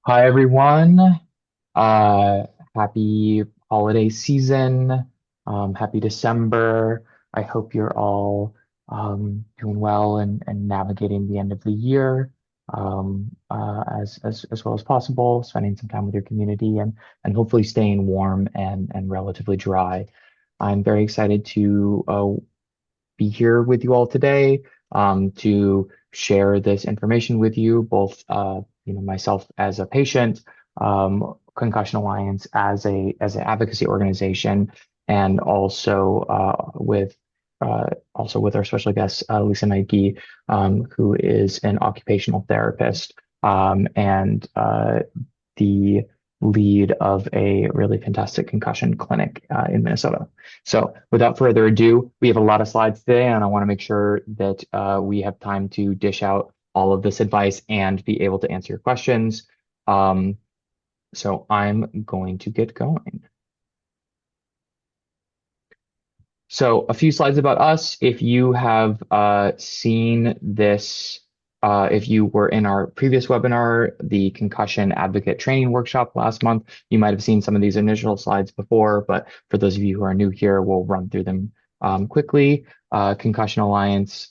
Hi, everyone. Uh, Happy holiday season. Happy December. I hope you're all doing well and navigating the end of the year as well as possible, spending some time with your community and hopefully staying warm and relatively dry. I'm very excited to be here with you all today to share this information with you, both myself as a patient, Concussion Alliance as an advocacy organization, and also with our special guest Lisa Neitge, who is an occupational therapist and the lead of a really fantastic concussion clinic in Minnesota. So without further ado, we have a lot of slides today, and I want to make sure that we have time to dish out all of this advice and be able to answer your questions. Um, so I'm going to get going. So a few slides about us. If you have seen this, if you were in our previous webinar, the Concussion Advocate Training Workshop last month, you might have seen some of these initial slides before, but for those of you who are new here, we'll run through them quickly. Concussion Alliance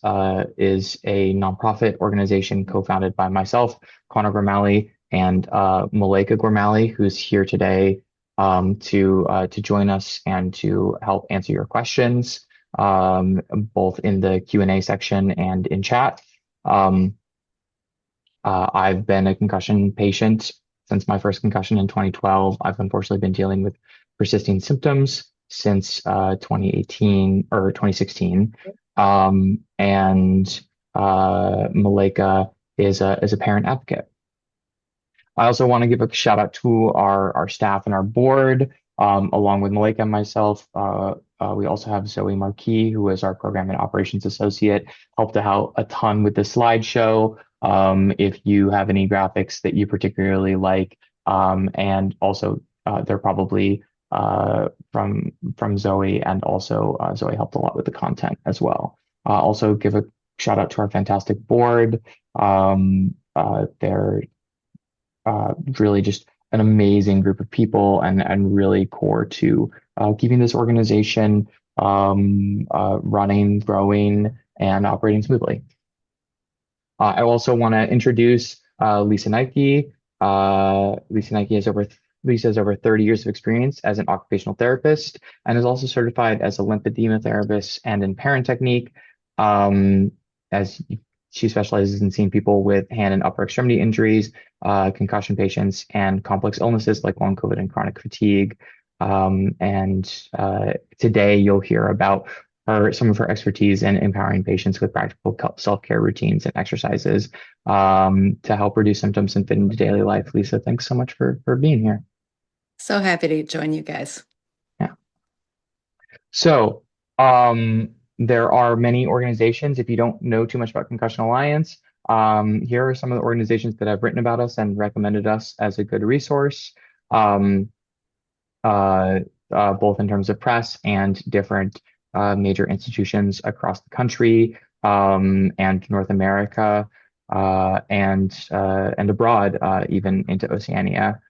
is a nonprofit organization co-founded by myself, Conor Gormally, and Malika Gormally, who's here today to join us and to help answer your questions, both in the Q&A section and in chat. I've been a concussion patient since my first concussion in 2012. I've unfortunately been dealing with persisting symptoms since 2018 or 2016. And Malika is a parent advocate. I also want to give a shout out to our staff and our board, along with Malika and myself. We also have Zoe Marquis, who is our program and operations associate, helped out a ton with the slideshow. If you have any graphics that you particularly like, and also they're probably from Zoe, and also Zoe helped a lot with the content as well. Also give a shout out to our fantastic board. They're really just an amazing group of people and really core to keeping this organization running, growing, and operating smoothly. I also want to introduce Lisa Neitge. Lisa has over 30 years of experience as an occupational therapist and is also certified as a lymphedema therapist and in parent technique. As she specializes in seeing people with hand and upper extremity injuries, concussion patients, and complex illnesses like long COVID and chronic fatigue. And today you'll hear about some of her expertise in empowering patients with practical self-care routines and exercises to help reduce symptoms and fit into daily life. Lisa, thanks so much for being here. So happy to join you guys. Yeah. So there are many organizations. If you don't know too much about Concussion Alliance, here are some of the organizations that have written about us and recommended us as a good resource, um, both in terms of press and different major institutions across the country and North America and abroad, even into Oceania.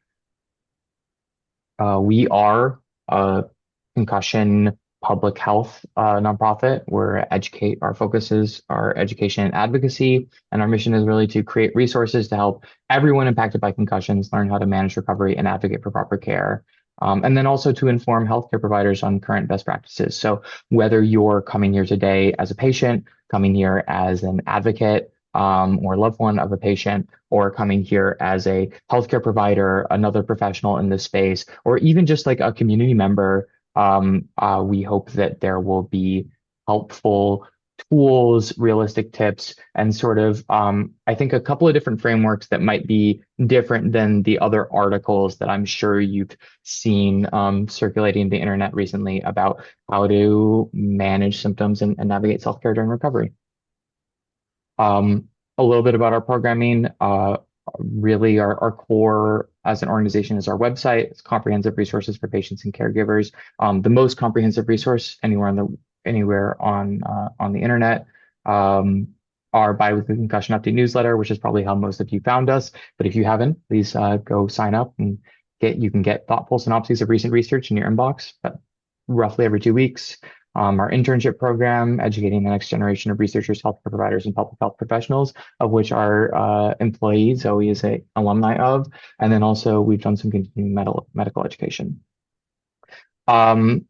We are a concussion public health nonprofit. Our focus is our education and advocacy, and our mission is really to create resources to help everyone impacted by concussions learn how to manage recovery and advocate for proper care. And then also to inform healthcare providers on current best practices. So whether you're coming here today as a patient, coming here as an advocate, or loved one of a patient, or coming here as a healthcare provider, another professional in this space, or even just like a community member, we hope that there will be helpful tools, realistic tips, and sort of, I think, a couple of different frameworks that might be different than the other articles that I'm sure you've seen circulating the internet recently about how to manage symptoms and navigate self-care during recovery. A little bit about our programming. Really, our core as an organization is our website. It's comprehensive resources for patients and caregivers. The most comprehensive resource anywhere on the internet. our bi-weekly concussion update newsletter, which is probably how most of you found us. But if you haven't, please go sign up and you can get thoughtful synopses of recent research in your inbox roughly every 2 weeks. Our internship program, educating the next generation of researchers, healthcare providers, and public health professionals, of which our employee Zoe is an alumni of. And then also we've done some continuing medical education. And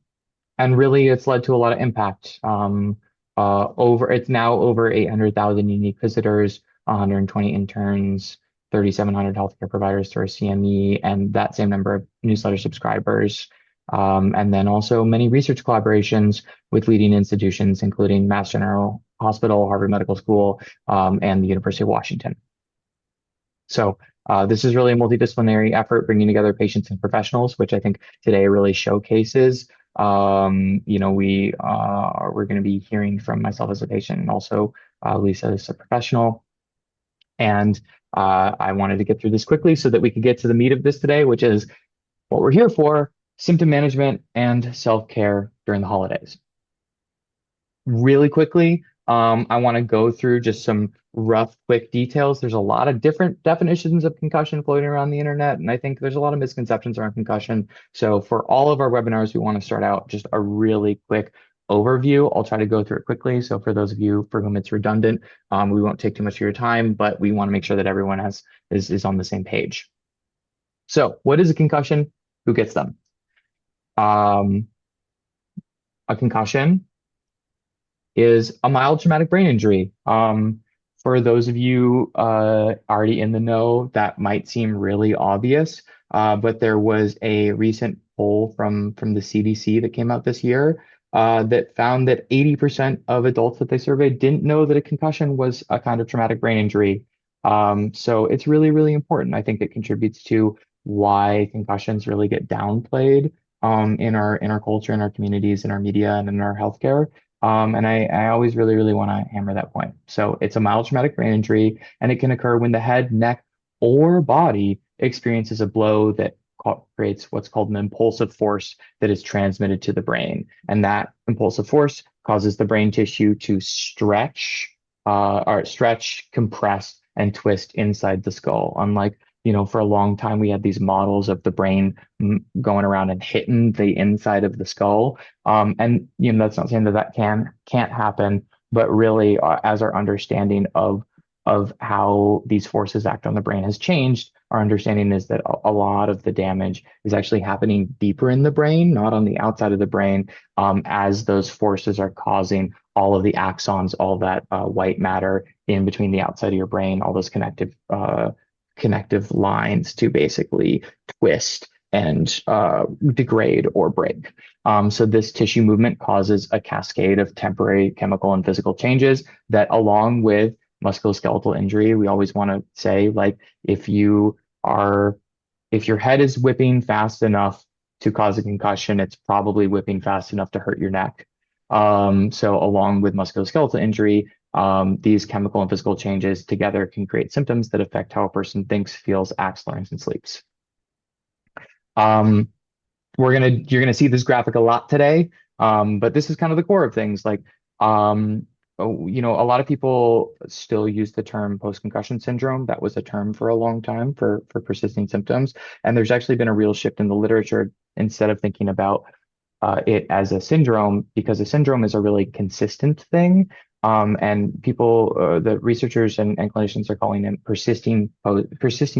really, it's led to a lot of impact. It's now over 800,000 unique visitors, 120 interns, 3,700 healthcare providers to our CME, and that same number of newsletter subscribers. And then also many research collaborations with leading institutions, including Mass General Hospital, Harvard Medical School, and the University of Washington. So this is really a multidisciplinary effort bringing together patients and professionals, which I think today really showcases. We're going to be hearing from myself as a patient and also Lisa as a professional. And I wanted to get through this quickly so that we could get to the meat of this today, which is what we're here for: symptom management and self-care during the holidays. Really quickly, I want to go through just some rough, quick details. There's a lot of different definitions of concussion floating around the internet, and I think there's a lot of misconceptions around concussion. So for all of our webinars, we want to start out just a really quick overview. I'll try to go through it quickly. So for those of you for whom it's redundant, we won't take too much of your time, but we want to make sure that everyone is on the same page. So what is a concussion? Who gets them? A concussion is a mild traumatic brain injury. For those of you already in the know, that might seem really obvious, but there was a recent poll from the CDC that came out this year that found that 80% of adults that they surveyed didn't know that a concussion was a kind of traumatic brain injury. So it's really, really important. I think it contributes to why concussions really get downplayed in our culture, in our communities, in our media, and in our healthcare. And I always really, really want to hammer that point. So it's a mild traumatic brain injury, and it can occur when the head, neck, or body experiences a blow that creates what's called an impulsive force that is transmitted to the brain. And that impulsive force causes the brain tissue to stretch, compress, and twist inside the skull. Unlike, for a long time, we had these models of the brain going around and hitting the inside of the skull. And that's not saying that can't happen, but really, as our understanding of how these forces act on the brain has changed, our understanding is that a lot of the damage is actually happening deeper in the brain, not on the outside of the brain, as those forces are causing all of the axons, all that white matter in between the outside of your brain, all those connective lines to basically twist and degrade or break. So this tissue movement causes a cascade of temporary chemical and physical changes that, along with musculoskeletal injury, we always want to say, like, if your head is whipping fast enough to cause a concussion, it's probably whipping fast enough to hurt your neck. So along with musculoskeletal injury, these chemical and physical changes together can create symptoms that affect how a person thinks, feels, acts, learns, and sleeps. You're gonna see this graphic a lot today, but this is kind of the core of things. Like, a lot of people still use the term post-concussion syndrome. That was a term for a long time for persisting symptoms, and there's actually been a real shift in the literature. Instead of thinking about it as a syndrome, because a syndrome is a really consistent thing. And the researchers and clinicians are calling them persisting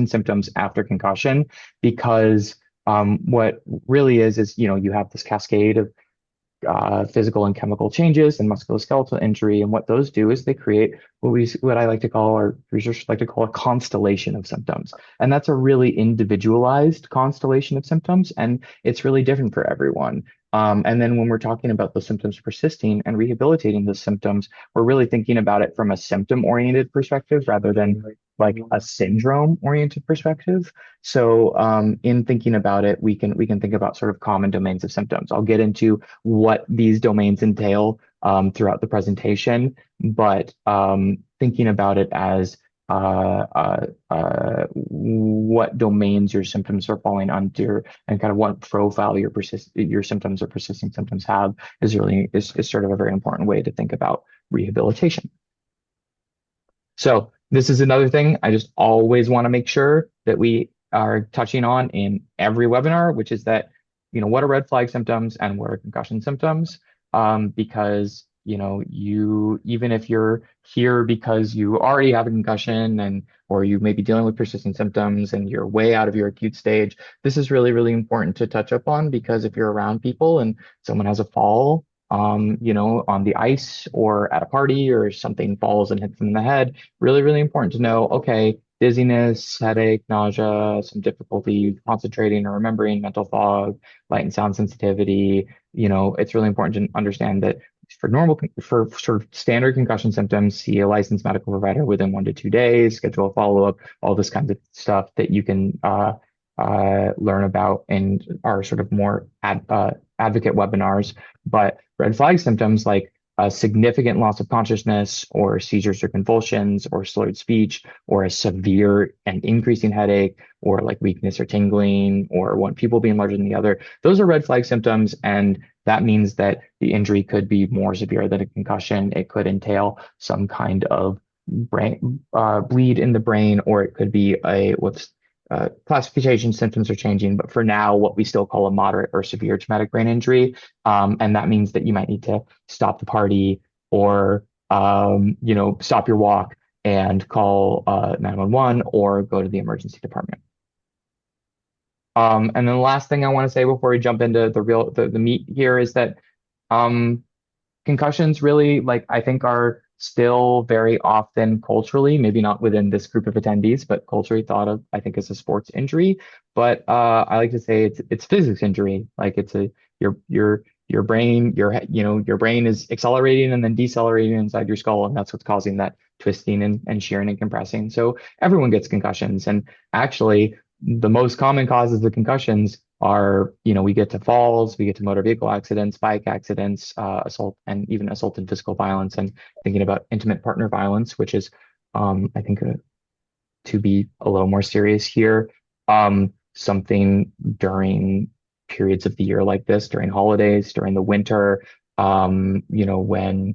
symptoms after concussion, because what really is you have this cascade of physical and chemical changes and musculoskeletal injury, and what those do is they create what I like to call, or researchers like to call, a constellation of symptoms. And that's a really individualized constellation of symptoms, and it's really different for everyone. And then when we're talking about those symptoms persisting and rehabilitating those symptoms, we're really thinking about it from a symptom-oriented perspective rather than like a syndrome-oriented perspective. So in thinking about it, we can think about sort of common domains of symptoms. I'll get into what these domains entail throughout the presentation, but thinking about it as what domains your symptoms are falling under and kind of what profile your symptoms or persisting symptoms have is sort of a very important way to think about rehabilitation. So this is another thing I just always want to make sure that we are touching on in every webinar, which is that, what are red flag symptoms and what are concussion symptoms? Because, you even if you're here because you already have a concussion and or you may be dealing with persistent symptoms and you're way out of your acute stage, this is really, really important to touch up on because if you're around people and someone has a fall, on the ice or at a party or something falls and hits them in the head, really, really important to know, okay, dizziness, headache, nausea, some difficulty concentrating or remembering, mental fog, light and sound sensitivity. It's really important to understand that for sort of standard concussion symptoms, see a licensed medical provider within 1 to 2 days, schedule a follow-up, all this kinds of stuff that you can learn about in our sort of more advocate webinars. But red flag symptoms like a significant loss of consciousness or seizures or convulsions or slurred speech or a severe and increasing headache or like weakness or tingling or one pupil being larger than the other. Those are red flag symptoms. And that means that the injury could be more severe than a concussion. It could entail some kind of brain bleed in the brain, or it could be a what's classification symptoms are changing, but for now, what we still call a moderate or severe traumatic brain injury. And that means that you might need to stop the party or, stop your walk and call 911 or go to the emergency department. And then the last thing I want to say before we jump into the meat here is that um, concussions really, like, I think are still very often culturally, maybe not within this group of attendees, but culturally thought of, I think, as a sports injury. But I like to say it's physics injury. Like it's a your brain, your brain is accelerating and then decelerating inside your skull, and that's what's causing that twisting and shearing and compressing. So everyone gets concussions, and actually the most common causes of concussions are, we get to falls, we get to motor vehicle accidents, bike accidents, assault, and even assault and physical violence, and thinking about intimate partner violence, which is, I think, to be a little more serious here, something during periods of the year like this, during holidays, during the winter, when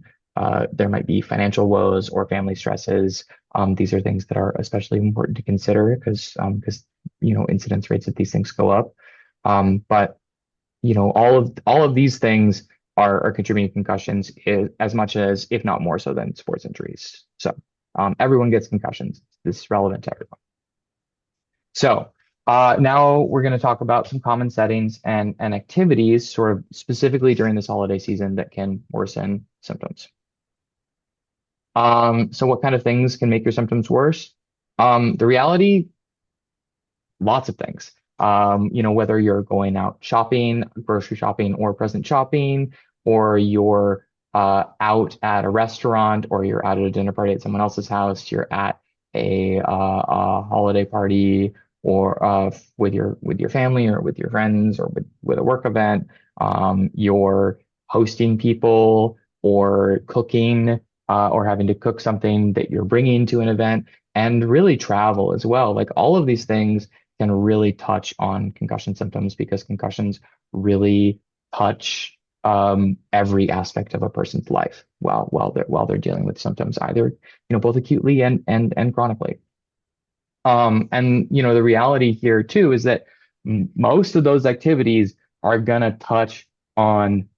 there might be financial woes or family stresses. These are things that are especially important to consider because incidence rates of these things go up. But all of these things are contributing to concussions as much as, if not more so than sports injuries. So everyone gets concussions. This is relevant to everyone. So now we're going to talk about some common settings and activities sort of specifically during this holiday season that can worsen symptoms. So what kind of things can make your symptoms worse? The reality, lots of things. Whether you're going out shopping, grocery shopping, or present shopping, or you're out at a restaurant, or you're out at a dinner party at someone else's house, you're at a holiday party, or with your family, or with your friends, or with a work event. You're hosting people, or cooking, or having to cook something that you're bringing to an event, and really travel as well. Like all of these things can really touch on concussion symptoms because concussions really touch every aspect of a person's life while they're dealing with symptoms, either both acutely and chronically. And the reality here too is that most of those activities are gonna touch on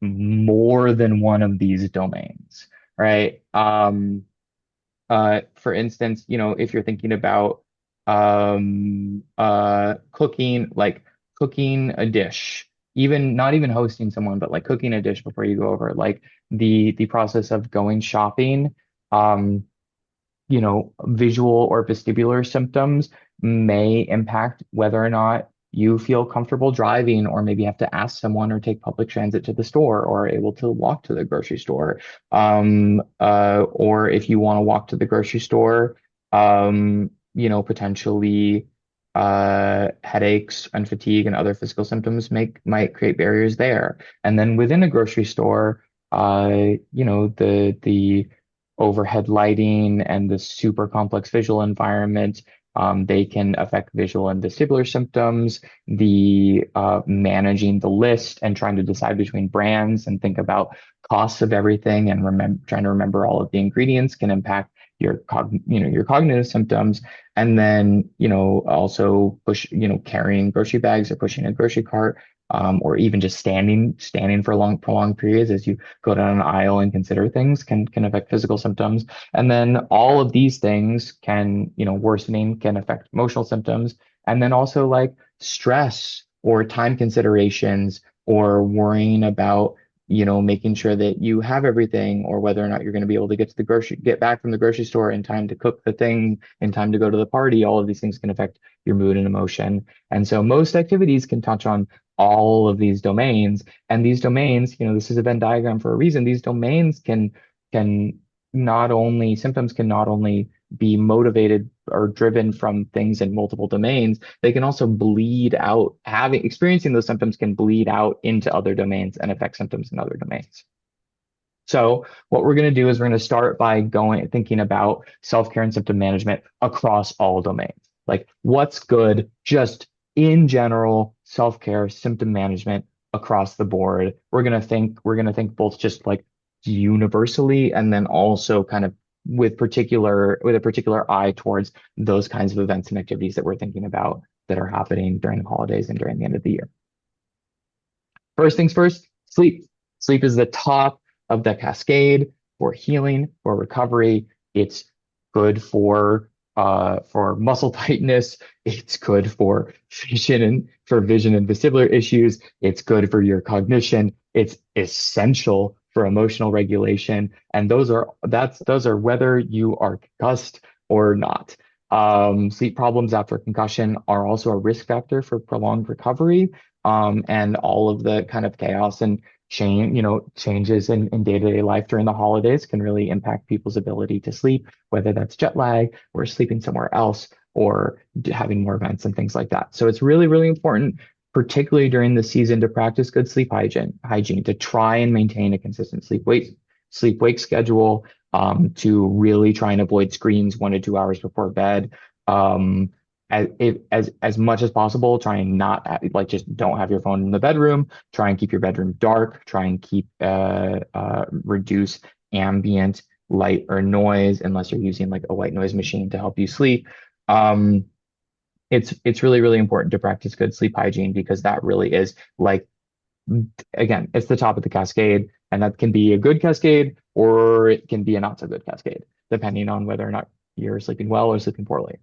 more than one of these domains, right? For instance, if you're thinking about cooking, like cooking a dish, even not even hosting someone, but like cooking a dish before you go over, like the process of going shopping, um, visual or vestibular symptoms may impact whether or not you feel comfortable driving, or maybe have to ask someone or take public transit to the store, or are able to walk to the grocery store. Or if you want to walk to the grocery store, potentially headaches and fatigue and other physical symptoms might create barriers there. And then within a grocery store, the overhead lighting and the super complex visual environment, they can affect visual and vestibular symptoms. The managing the list and trying to decide between brands and think about costs of everything and trying to remember all of the ingredients can impact your cognitive symptoms, and then also carrying grocery bags or pushing a grocery cart, or even just standing for long prolonged periods as you go down an aisle and consider things can affect physical symptoms. And then all of these things worsening can affect emotional symptoms. And then also like stress or time considerations or worrying about making sure that you have everything, or whether or not you're going to be able to get back from the grocery store in time to cook the thing, in time to go to the party. All of these things can affect your mood and emotion. And so most activities can touch on all of these domains. And these domains, this is a Venn diagram for a reason. These domains can not only symptoms can not only be motivated or driven from things in multiple domains, they can also bleed out. Experiencing those symptoms can bleed out into other domains and affect symptoms in other domains. So what we're going to do is we're going to start by thinking about self-care and symptom management across all domains. Like what's good just in general, self-care, symptom management across the board. We're going to think both just like universally, and then also kind of with a particular eye towards those kinds of events and activities that we're thinking about that are happening during the holidays and during the end of the year. First things first, sleep. Sleep is the top of the cascade for healing, for recovery. It's good for muscle tightness. It's good for vision and vestibular issues. It's good for your cognition. It's essential for emotional regulation. And those are whether you are concussed or not. Sleep problems after concussion are also a risk factor for prolonged recovery. And all of the kind of chaos and changes in day-to-day life during the holidays can really impact people's ability to sleep, whether that's jet lag or sleeping somewhere else or having more events and things like that. So it's really, really important, particularly during the season, to practice good sleep hygiene, to try and maintain a consistent sleep-wake schedule, to really try and avoid screens 1 to 2 hours before bed. As much as possible, try and not just don't have your phone in the bedroom. Try and keep your bedroom dark. Try and reduce ambient light or noise unless you're using like a white noise machine to help you sleep. Um, it's really, really important to practice good sleep hygiene, because that really is like, again, it's the top of the cascade, and that can be a good cascade or it can be a not so good cascade, depending on whether or not you're sleeping well or sleeping poorly.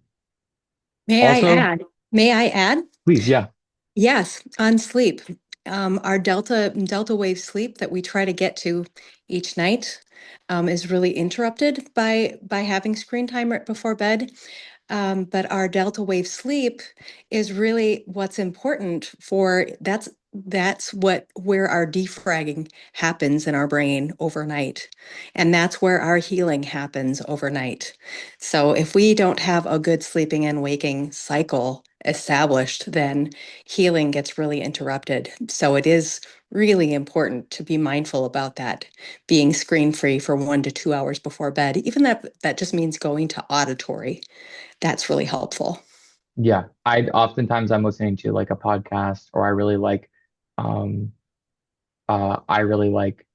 May I Also, add? May I add? please, yeah. Yes, on sleep. Our delta wave sleep that we try to get to each night is really interrupted by having screen time right before bed. But our delta wave sleep is really what's important for that's where our defragging happens in our brain overnight. And that's where our healing happens overnight. So if we don't have a good sleeping and waking cycle established, then healing gets really interrupted. So it is really important to be mindful about that, being screen free for 1 to 2 hours before bed. Even that just means going to auditory. That's really helpful. Yeah, I'm listening to like a podcast, or um I really like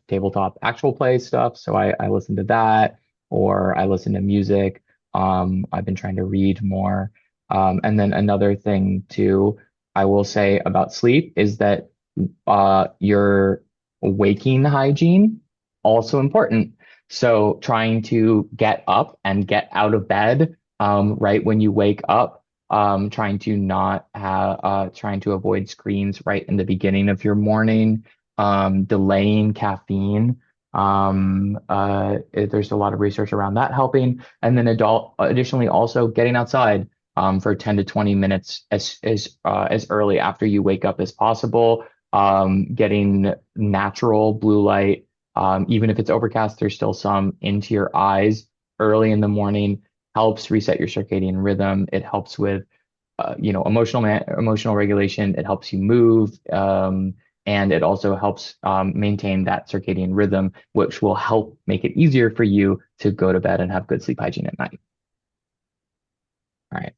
tabletop actual play stuff. So I listen to that, or I listen to music. I've been trying to read more. And then another thing too, I will say about sleep is that your waking hygiene also important. So trying to get up and get out of bed right when you wake up, trying to avoid screens right in the beginning of your morning, delaying caffeine. There's a lot of research around that helping. And then additionally also getting outside for 10 to 20 minutes as early after you wake up as possible. Getting natural blue light, even if it's overcast, there's still some into your eyes early in the morning, helps reset your circadian rhythm. It helps with emotional regulation. It helps you move, and it also helps maintain that circadian rhythm, which will help make it easier for you to go to bed and have good sleep hygiene at night. All right.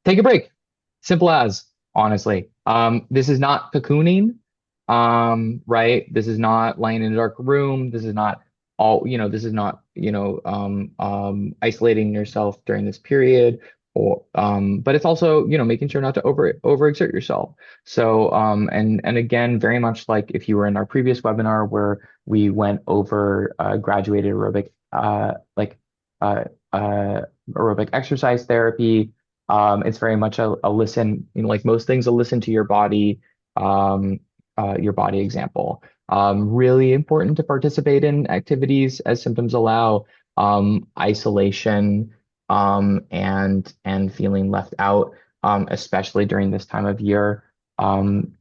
Take a break. Simple as, honestly. This is not cocooning, right? This is not laying in a dark room. This is not all, this is not, isolating yourself during this period, or but it's also, making sure not to overexert yourself. So and again, very much like if you were in our previous webinar where we went over graduated aerobic uh, uh, aerobic exercise therapy. It's very much a listen, like most things, a listen to um, your body example. Really important to participate in activities as symptoms allow. Isolation, and feeling left out, especially during this time of year, um,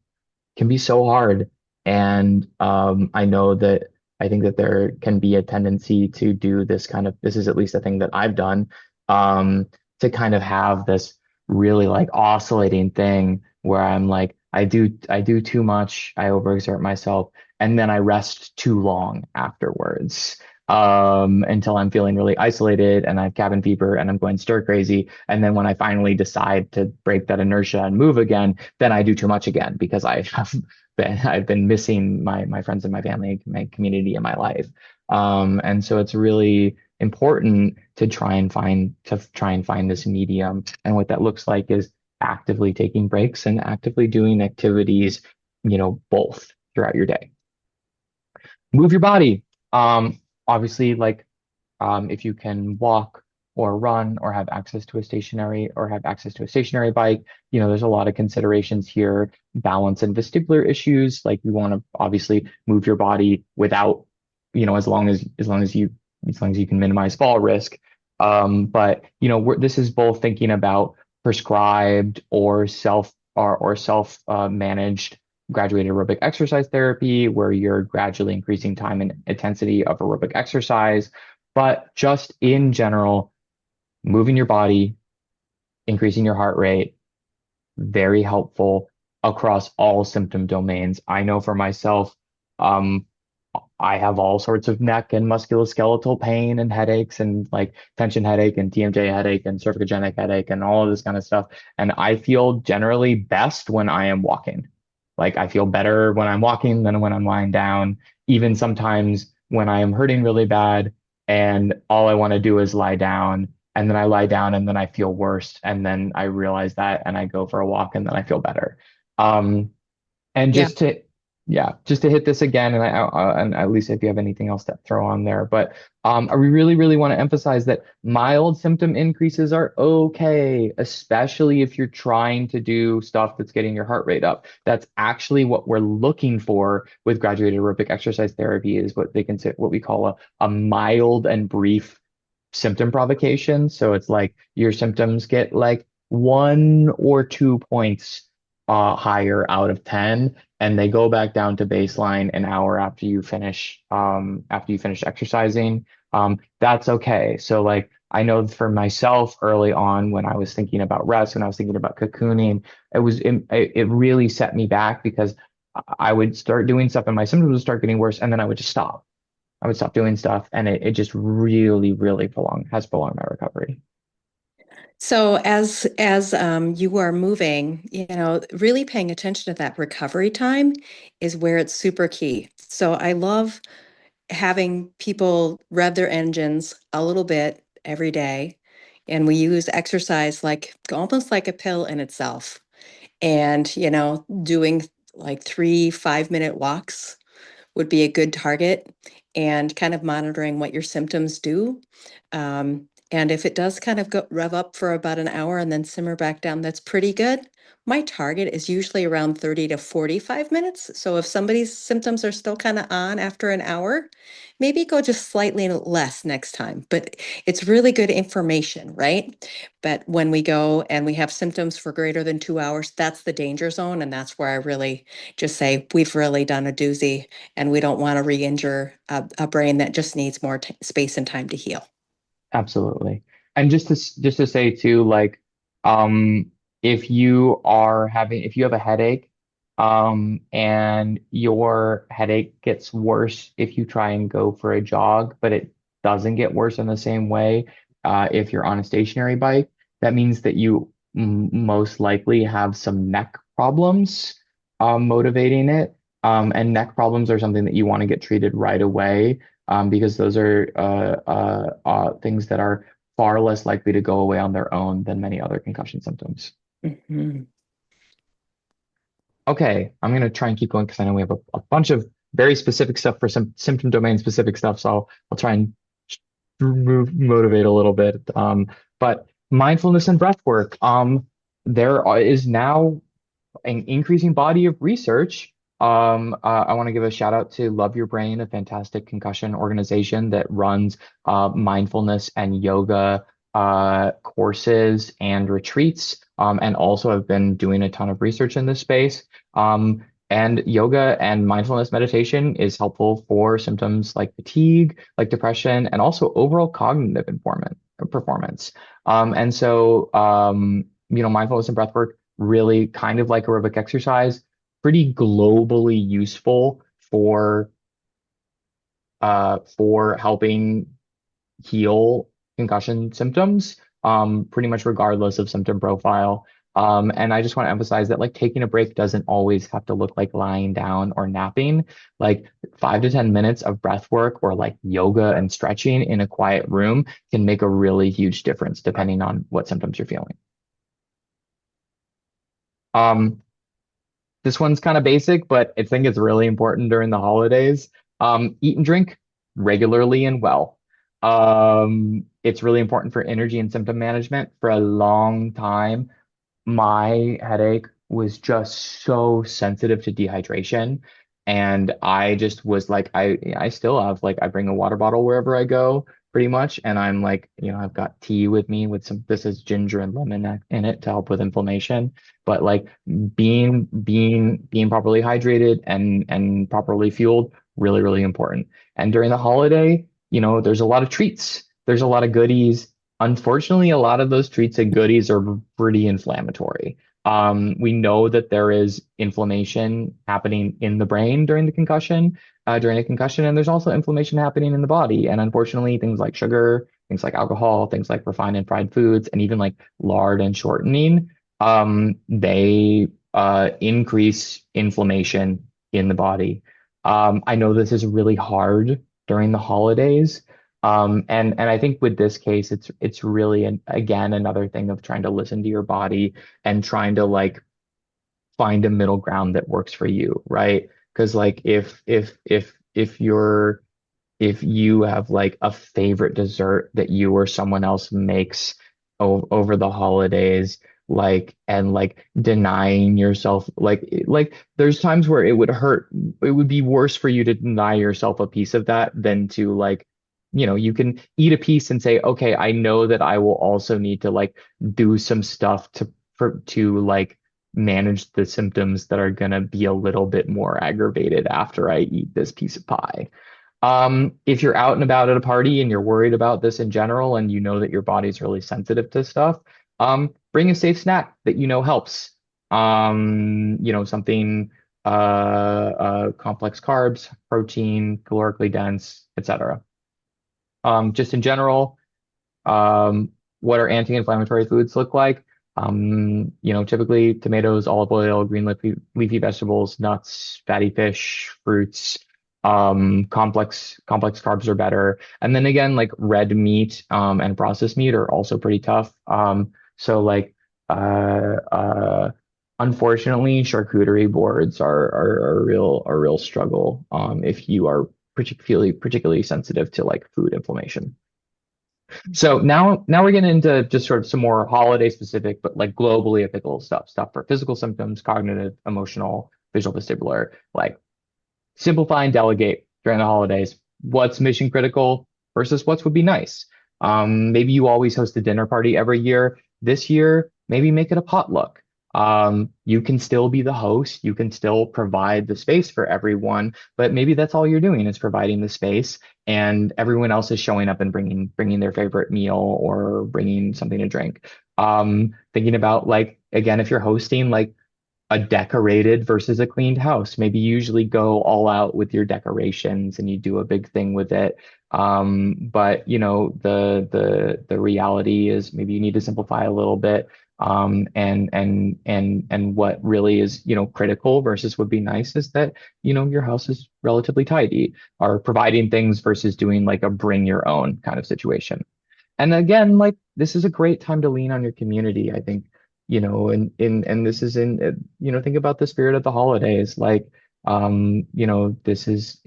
can be so hard. And I think that there can be a tendency to do this is at least a thing that I've done, um, to kind of have this really like oscillating thing where I'm like, I do too much, I overexert myself, and then I rest too long afterwards. Until I'm feeling really isolated and I have cabin fever and I'm going stir crazy. And then when I finally decide to break that inertia and move again, then I do too much again because I've been missing my friends and my family, my community in my life. And so it's really important to try and find this medium. And what that looks like is actively taking breaks and actively doing activities, both throughout your day. Move your body. Obviously, like if you can walk or run or have access to a stationary bike, there's a lot of considerations here. Balance and vestibular issues, like you want to obviously move your body without, as long as you can minimize fall risk. But this is both thinking about prescribed or self managed graduated aerobic exercise therapy, where you're gradually increasing time and intensity of aerobic exercise. But just in general, moving your body, increasing your heart rate, very helpful across all symptom domains. I know for myself, um, I have all sorts of neck and musculoskeletal pain and headaches and like tension headache and TMJ headache and cervicogenic headache and all of this kind of stuff. And I feel generally best when I am walking. Like I feel better when I'm walking than when I'm lying down. Even sometimes when I am hurting really bad and all I want to do is lie down, and then I lie down and then I feel worse. And then I realize that and I go for a walk and then I feel better. Um, and Yeah. just to hit this again, and at least if you have anything else to throw on there, but we really, really want to emphasize that mild symptom increases are okay, especially if you're trying to do stuff that's getting your heart rate up. That's actually what we're looking for with graduated aerobic exercise therapy is what they consider what we call a mild and brief symptom provocation. So it's like your symptoms get like 1 or 2 points higher out of 10, and they go back down to baseline an hour after you finish exercising. That's okay. So like I know for myself early on when I was thinking about rest, when I was thinking about cocooning, it really set me back because I would start doing stuff and my symptoms would start getting worse, and then I would just stop. I would stop doing stuff, and it just really, really prolonged my recovery. So you are moving, really paying attention to that recovery time is where it's super key. So I love having people rev their engines a little bit every day. And we use exercise like almost like a pill in itself. And, doing like 3 5-minute walks would be a good target, and kind of monitoring what your symptoms do. And if it does kind of go rev up for about an hour and then simmer back down, that's pretty good. My target is usually around 30 to 45 minutes. So if somebody's symptoms are still kind of on after an hour, maybe go just slightly less next time. But it's really good information, right? But when we go and we have symptoms for greater than 2 hours, that's the danger zone. And that's where I really just say, we've really done a doozy and we don't want to re-injure a brain that just needs more space and time to heal. Absolutely. And just to say too, like, um, if you have a headache, and your headache gets worse if you try and go for a jog, but it doesn't get worse in the same way, if you're on a stationary bike, that means that you most likely have some neck problems, motivating it. And neck problems are something that you want to get treated right away. because those are things that are far less likely to go away on their own than many other concussion symptoms. Mhm. Okay, I'm gonna try and keep going because I know we have a bunch of very specific stuff for some symptom domain specific stuff. So I'll try and motivate a little bit. But mindfulness and breath work. Is now an increasing body of research. I want to give a shout out to Love Your Brain, a fantastic concussion organization that runs mindfulness and yoga courses and retreats, and also have been doing a ton of research in this space. And yoga and mindfulness meditation is helpful for symptoms like fatigue, like depression, and also overall cognitive performance. Mindfulness and breath work really kind of like aerobic exercise, pretty globally useful for helping heal concussion symptoms, pretty much regardless of symptom profile. And I just want to emphasize that like taking a break doesn't always have to look like lying down or napping. Like 5 to 10 minutes of breath work or like yoga and stretching in a quiet room can make a really huge difference depending on what symptoms you're feeling. Um, This one's kind of basic, but I think it's really important during the holidays. Eat and drink regularly and well. It's really important for energy and symptom management. For a long time, my headache was just so sensitive to dehydration. And I just was like, I still have like I bring a water bottle wherever I go, pretty much. And I'm like, I've got tea with me with this is ginger and lemon in it to help with inflammation. But like being properly hydrated and properly fueled, really, really important. And during the holiday, there's a lot of treats, there's a lot of goodies. Unfortunately, a lot of those treats and goodies are pretty inflammatory. We know that there is inflammation happening in the brain during a concussion, and there's also inflammation happening in the body. And unfortunately, things like sugar, things like alcohol, things like refined and fried foods, and even like lard and shortening, they increase inflammation in the body. I know this is really hard during the holidays. And I think with this case, it's really again another thing of trying to listen to your body and trying to like find a middle ground that works for you, right? Because like if you have like a favorite dessert that you or someone else makes over the holidays, like and like denying yourself, like there's times where it would be worse for you to deny yourself a piece of that than to like, you can eat a piece and say, okay, I know that I will also need to like do some stuff to like manage the symptoms that are gonna be a little bit more aggravated after I eat this piece of pie. If you're out and about at a party and you're worried about this in general and you know that your body's really sensitive to stuff, bring a safe snack that you know helps. Something complex carbs, protein, calorically dense, etc. Just in general, what our anti-inflammatory foods look like. Typically tomatoes, olive oil, green leafy vegetables, nuts, fatty fish, fruits. Complex carbs are better. And then again, like red meat and processed meat are also pretty tough. So like uh uh unfortunately charcuterie boards are a real struggle if you are particularly sensitive to like food inflammation. So now we're getting into just sort of some more holiday specific, but like globally applicable stuff for physical symptoms, cognitive, emotional, visual vestibular, like simplify and delegate during the holidays. What's mission critical versus what would be nice. Maybe you always host a dinner party every year. This year, maybe make it a potluck. You can still be the host. You can still provide the space for everyone, but maybe that's all you're doing is providing the space, and everyone else is showing up and bringing their favorite meal or bringing something to drink. Thinking about like again, if you're hosting, like a decorated versus a cleaned house. Maybe you usually go all out with your decorations and you do a big thing with it. But the reality is maybe you need to simplify a little bit. And what really is, critical versus would be nice is that, your house is relatively tidy, or providing things versus doing like a bring your own kind of situation. And again, like this is a great time to lean on your community, I think, and this is think about the spirit of the holidays. Like, this is,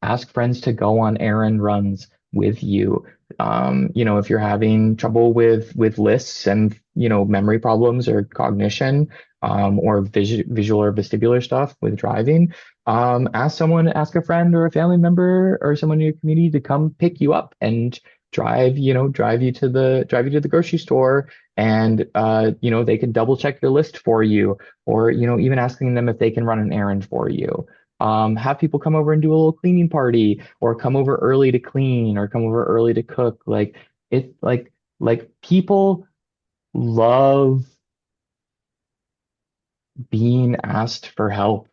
ask friends to go on errand runs with you. If you're having trouble with lists and, memory problems or cognition, or visual or vestibular stuff with driving, ask a friend or a family member or someone in your community to come pick you up and drive you to the grocery store, and they can double check your list for you, or even asking them if they can run an errand for you. Have people come over and do a little cleaning party, or come over early to clean, or come over early to cook. Like it like people love being asked for help.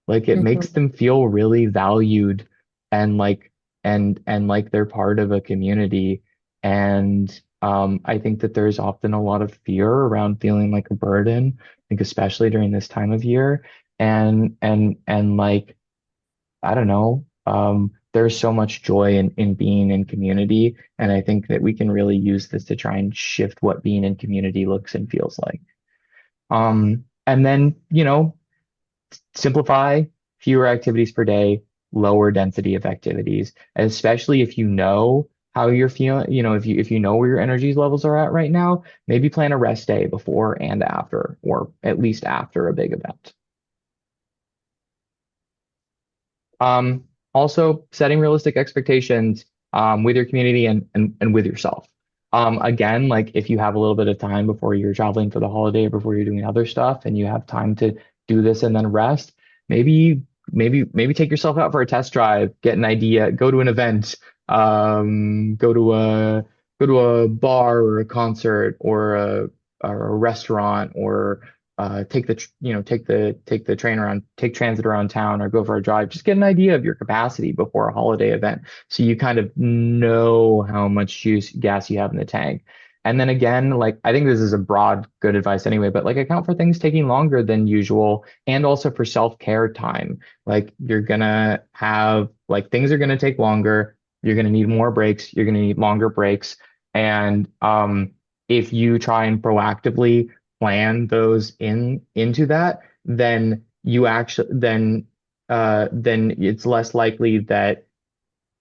Like it makes Mhm. them feel really valued, and like they're part of a community. And I think that there's often a lot of fear around feeling like a burden, I think especially during this time of year. And like, I don't know, there's so much joy in being in community. And I think that we can really use this to try and shift what being in community looks and feels like. And then, simplify, fewer activities per day, lower density of activities, especially if you know how you're feeling, if you know where your energy levels are at right now, maybe plan a rest day before and after, or at least after a big event. Um, Also setting realistic expectations with your community and with yourself. Again, like if you have a little bit of time before you're traveling for the holiday or before you're doing other stuff and you have time to do this and then rest, maybe maybe take yourself out for a test drive, get an idea, go to an event, go to a bar or a concert or a restaurant, or take the train around, take transit around town, or go for a drive. Just get an idea of your capacity before a holiday event, so you kind of know how much gas you have in the tank. And then again, like I think this is a broad good advice anyway, but like account for things taking longer than usual, and also for self-care time. Like you're gonna have like things are gonna take longer. You're gonna need more breaks. You're gonna need longer breaks. And if you try and proactively plan those into that, then it's less likely that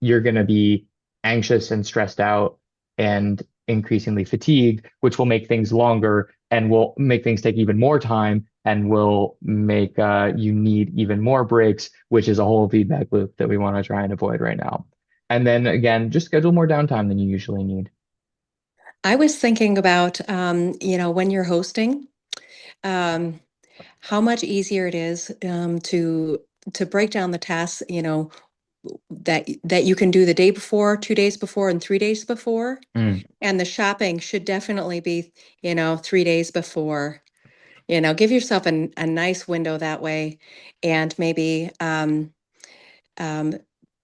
you're going to be anxious and stressed out and increasingly fatigued, which will make things longer and will make things take even more time and will make you need even more breaks, which is a whole feedback loop that we want to try and avoid right now. And then again, just schedule more downtime than you usually need. I was thinking about, when you're hosting, um, how much easier it is to break down the tasks, that you can do the day before, 2 days before, and 3 days before. Mm, And the shopping should definitely be, 3 days before. Give yourself a nice window that way, and maybe um,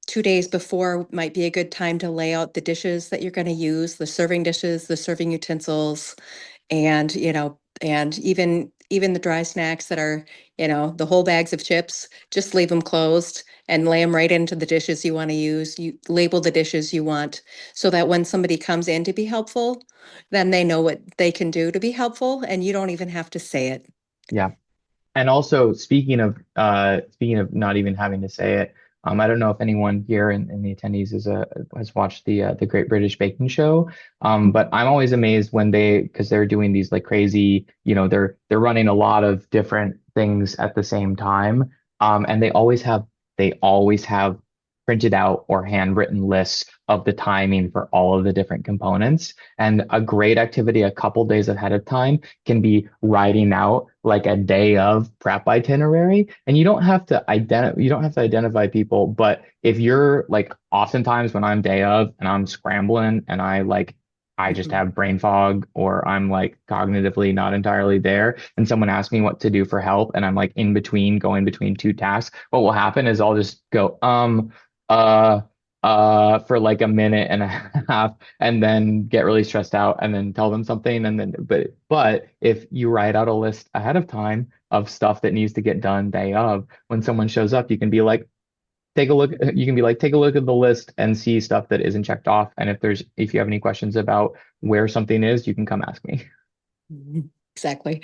2 days before might be a good time to lay out the dishes that you're going to use, the serving dishes, the serving utensils, and even the dry snacks that are, the whole bags of chips. Just leave them closed and lay them right into the dishes you want to use. You label the dishes you want, so that when somebody comes in to be helpful, then they know what they can do to be helpful, and you don't even have to say it. yeah. And also, speaking of not even having to say it, I don't know if anyone here in the attendees has watched the Great British Baking Show, but I'm always amazed when because they're doing these like crazy, they're running a lot of different things at the same time, and they always have printed out or handwritten lists of the timing for all of the different components. And a great activity a couple days ahead of time can be writing out like a day of prep itinerary. And you don't have to identify people, but if you're like, oftentimes when I'm day of and I'm scrambling and I just Mhm. have brain fog, or I'm like cognitively not entirely there, and someone asks me what to do for help and I'm like going between two tasks, what will happen is I'll just go, uh for like a minute and a half and then get really stressed out and then tell them something and then but if you write out a list ahead of time of stuff that needs to get done day of, when someone shows up, you can be like, take a look, you can be like, take a look at the list and see stuff that isn't checked off. And if you have any questions about where something is, you can come ask me. Mhm. Exactly.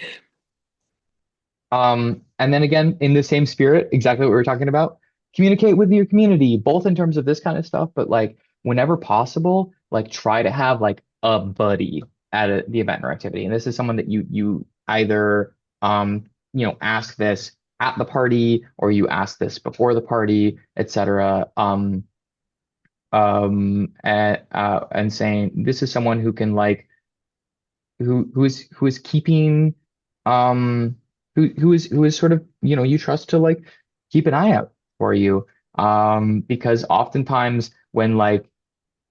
And then again, in the same spirit, exactly what we were talking about, communicate with your community, both in terms of this kind of stuff, but like whenever possible, like try to have like a buddy at the event or activity. And this is someone that you either ask this at the party or you ask this before the party, etc. And saying this is someone who can like who is keeping um who is sort of you trust to like keep an eye out for you because oftentimes when like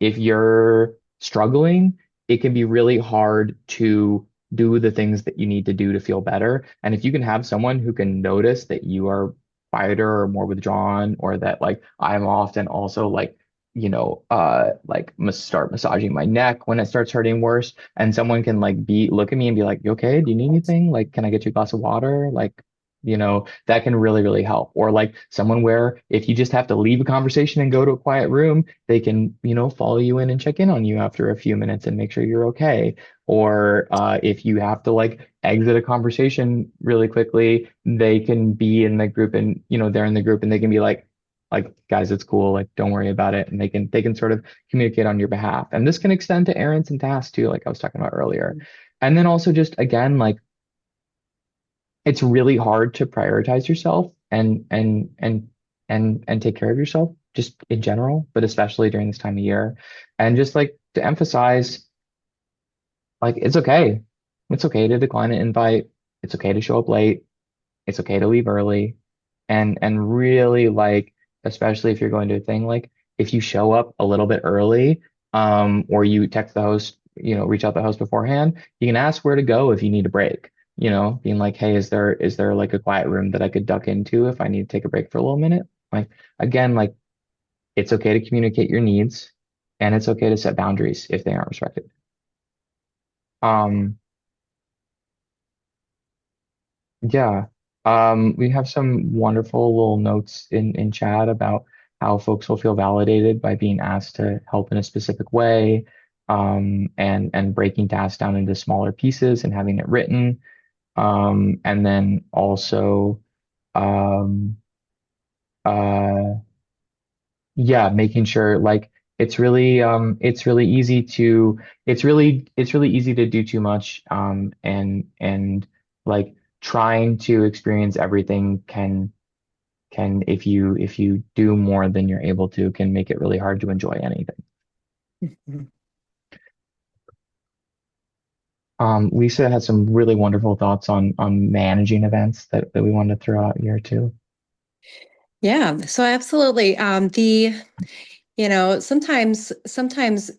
if you're struggling, it can be really hard to do the things that you need to do to feel better. And if you can have someone who can notice that you are quieter or more withdrawn, or that like I'm often also like, like start massaging my neck when it starts hurting worse, and someone can like look at me and be like, you okay? Do you need anything? Like, can I get you a glass of water? Like, that can really, really help. Or like someone where if you just have to leave a conversation and go to a quiet room, they can, follow you in and check in on you after a few minutes and make sure you're okay. Or if you have to like exit a conversation really quickly, they can be in the group and, they're in the group and they can be like, guys, it's cool. Like, don't worry about it. And they can sort of communicate on your behalf. And this can extend to errands and tasks too, like I was talking about earlier. And then also just again, like it's really hard to prioritize yourself and take care of yourself just in general, but especially during this time of year. And just like to emphasize, like it's okay. It's okay to decline an invite. It's okay to show up late. It's okay to leave early. And really like, especially if you're going to a thing, like if you show up a little bit early, or you text the host, reach out to the host beforehand, you can ask where to go if you need a break, being like, hey, is there like a quiet room that I could duck into if I need to take a break for a little minute? Like again, like it's okay to communicate your needs and it's okay to set boundaries if they aren't respected. Um, Yeah. We have some wonderful little notes in chat about how folks will feel validated by being asked to help in a specific way, and breaking tasks down into smaller pieces and having it written. And then also, um, uh, yeah, making sure like it's really easy to do too much, and like trying to experience everything can if you do more than you're able to can make it really hard to enjoy anything. Mhm. Lisa had some really wonderful thoughts on managing events that we wanted to throw out here too. Yeah, so absolutely. Sometimes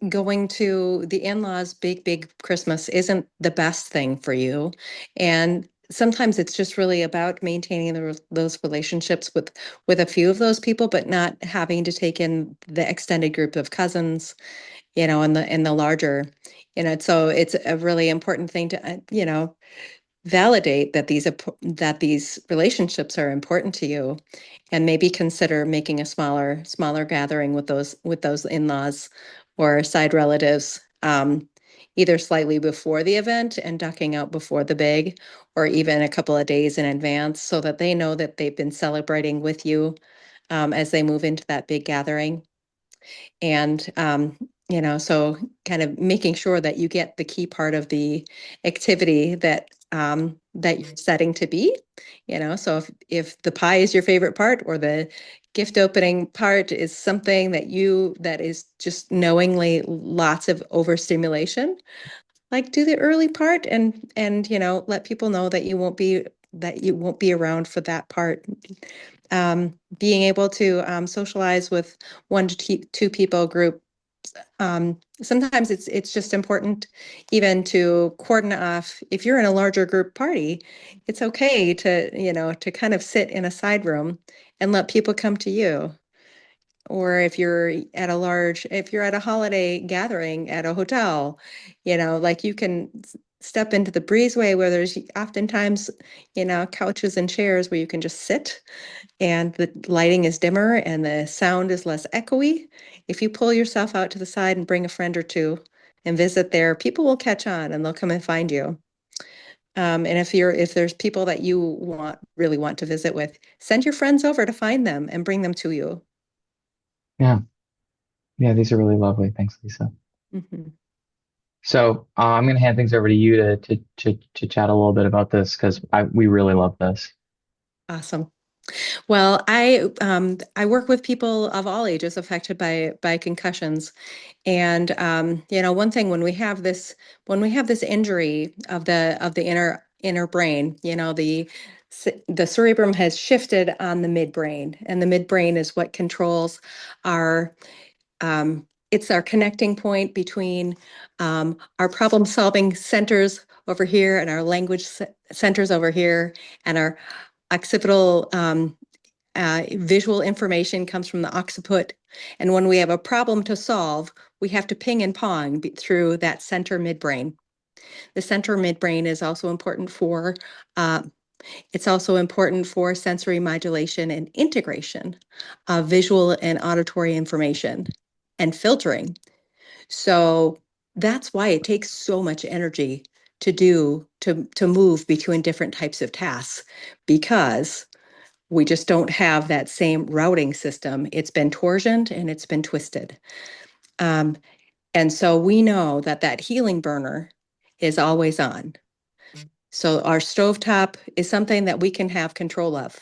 going to the in-laws' big Christmas isn't the best thing for you. And sometimes it's just really about maintaining those relationships with a few of those people, but not having to take in the extended group of cousins, and the larger, so it's a really important thing to, validate that these relationships are important to you, and maybe consider making a smaller gathering with those in-laws or side relatives, either slightly before the event and ducking out before the big, or even a couple of days in advance, so that they know that they've been celebrating with you, as they move into that big gathering. And so kind of making sure that you get the key part of the activity that you're setting to be, so if the pie is your favorite part, or the gift opening part is something that is just knowingly lots of overstimulation, like do the early part, and let people know that you won't be around for that part. Being able to socialize with one to two people group. Sometimes it's just important even to cordon off. If you're in a larger group party, it's okay to kind of sit in a side room and let people come to you. or if you're at a holiday gathering at a hotel, like you can step into the breezeway where there's oftentimes, couches and chairs where you can just sit and the lighting is dimmer and the sound is less echoey. If you pull yourself out to the side and bring a friend or two and visit there, people will catch on and they'll come and find you. And if there's people that you really want to visit with, send your friends over to find them and bring them to you. Yeah. Yeah, these are really lovely. Thanks, Lisa. Mhm. So I'm going to hand things over to you to chat a little bit about this because I we really love this. Awesome. Well, I work with people of all ages affected by concussions, and one thing when we have this injury of the inner brain, the cerebrum has shifted on the midbrain, and the midbrain is what controls our it's our connecting point between our problem solving centers over here and our language centers over here, and our occipital visual information comes from the occiput. And when we have a problem to solve, we have to ping and pong through that center midbrain. The center midbrain is also important for uh, it's also important for sensory modulation and integration of visual and auditory information and filtering. So that's why it takes so much energy to move between different types of tasks, because we just don't have that same routing system. It's been torsioned and it's been twisted. Um, and so we know that that healing burner is always on. So our stovetop is something that we can have control of.